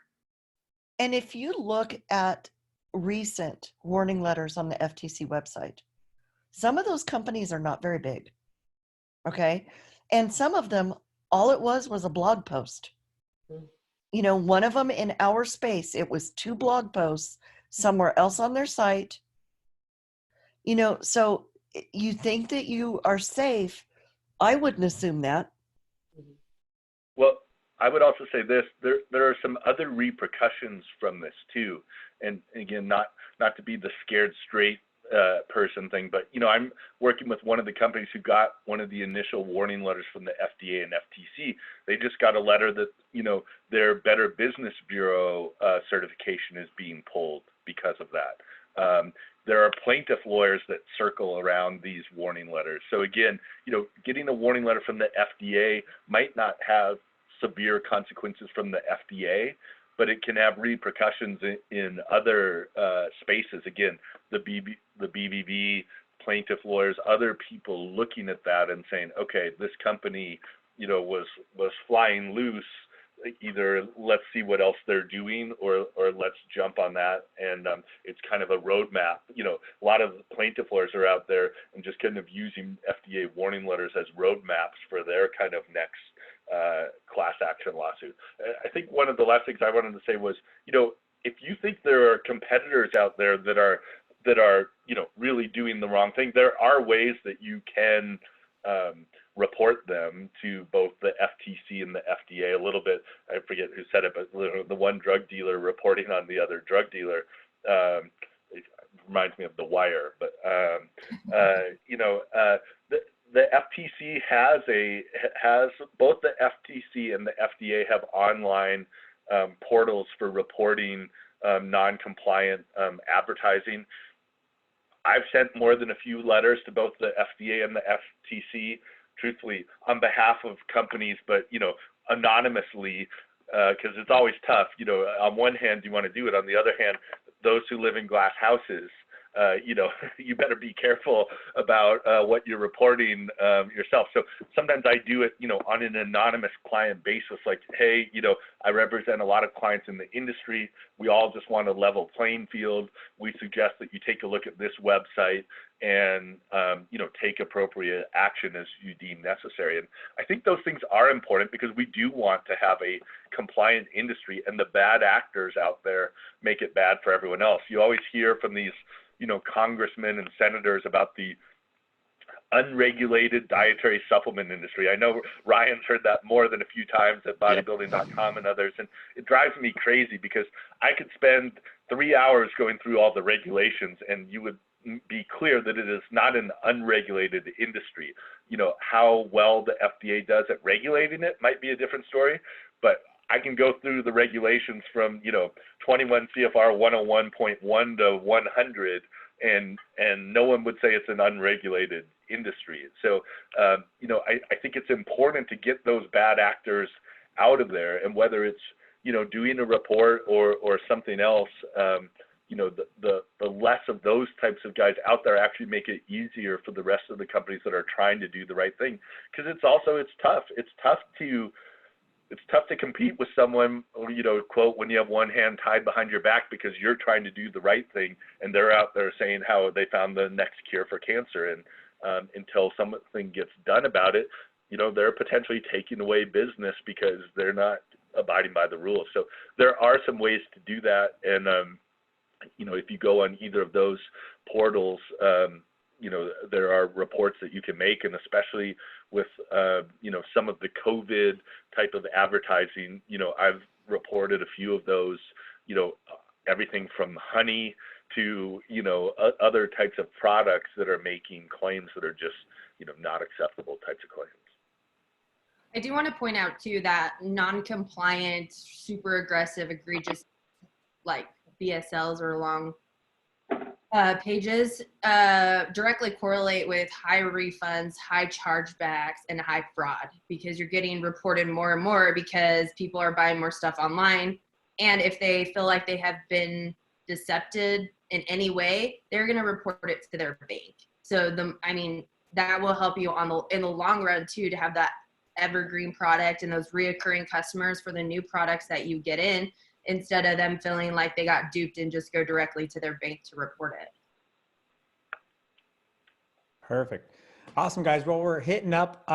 G: And if you look at recent warning letters on the FTC website, some of those companies are not very big. Okay. And some of them, all it was a blog post. One of them in our space, it was 2 blog posts somewhere else on their site. So you think that you are safe. I wouldn't assume that.
D: Well, I would also say this, there are some other repercussions from this too. And again, not to be the scared straight person thing, but I'm working with one of the companies who got one of the initial warning letters from the FDA and FTC. They just got a letter that their Better Business Bureau certification is being pulled because of that. There are plaintiff lawyers that circle around these warning letters. So again, getting a warning letter from the FDA might not have severe consequences from the FDA, but it can have repercussions in other spaces. Again, the BBB, plaintiff lawyers, other people looking at that and saying, okay, this company, was flying loose. Either let's see what else they're doing, or let's jump on that. And it's kind of a roadmap. A lot of plaintiff lawyers are out there and just kind of using FDA warning letters as roadmaps for their kind of next class action lawsuit. I think one of the last things I wanted to say was, if you think there are competitors out there that are really doing the wrong thing, there are ways that you can report them to both the FTC and the FDA. A little bit, I forget who said it, but the one drug dealer reporting on the other drug dealer. It reminds me of The Wire, but the FTC has both the FTC and the FDA have online portals for reporting non-compliant advertising. I've sent more than a few letters to both the FDA and the FTC, truthfully, on behalf of companies, but anonymously, because it's always tough. On one hand, you want to do it. On the other hand, those who live in glass houses, you better be careful about what you're reporting yourself. So sometimes I do it, on an anonymous client basis, like, hey, I represent a lot of clients in the industry. We all just want a level playing field. We suggest that you take a look at this website and, take appropriate action as you deem necessary. And I think those things are important because we do want to have a compliant industry, and the bad actors out there make it bad for everyone else. You always hear from these congressmen and senators about the unregulated dietary supplement industry. I know Ryan's heard that more than a few times at bodybuilding.com and others, and it drives me crazy because I could spend 3 hours going through all the regulations and you would be clear that it is not an unregulated industry. How well the FDA does at regulating it might be a different story, but I can go through the regulations from 21 CFR 101.1 to 100, and no one would say it's an unregulated industry. So I think it's important to get those bad actors out of there, and whether it's doing a report or something else, the less of those types of guys out there actually make it easier for the rest of the companies that are trying to do the right thing. Because it's tough. It's tough to it's tough to compete with someone, you know, quote, when you have one hand tied behind your back because you're trying to do the right thing and they're out there saying how they found the next cure for cancer. And until something gets done about it, you know, they're potentially taking away business because they're not abiding by the rules. So there are some ways to do that. And, you know, if you go on either of those portals, you know, there are reports that you can make, and especially with, you know, some of the COVID type of advertising, you know, I've reported a few of those, you know, everything from honey to, you know, other types of products that are making claims that are just, you know, not acceptable types of claims.
F: I do want to point out too that non-compliant, super aggressive, egregious, like BSLs or long pages directly correlate with high refunds, high chargebacks, and high fraud, because you're getting reported more and more because people are buying more stuff online. And if they feel like they have been decepted in any way, they're going to report it to their bank. So I mean, that will help you in the long run too, to have that evergreen product and those reoccurring customers for the new products that you get in, instead of them feeling like they got duped and just go directly to their bank to report it.
B: Perfect. Awesome, guys. Well, we're hitting up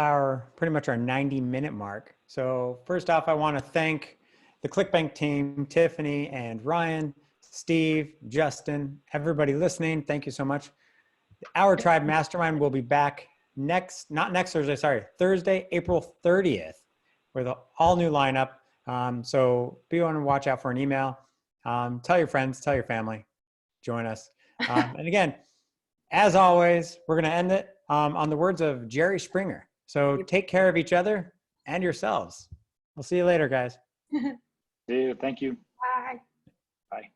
B: pretty much our 90-minute mark. So first off, I want to thank the ClickBank team, Tiffany and Ryan, Steve, Justin, everybody listening. Thank you so much. Our Tribe Mastermind will be back Thursday, April 30th, with an all new lineup. So be on and watch out for an email. Tell your friends, tell your family, join us. And again, as always, we're going to end it on the words of Jerry Springer. So take care of each other and yourselves. We'll see you later, guys.
A: See you. Thank you.
F: Bye.
A: Bye.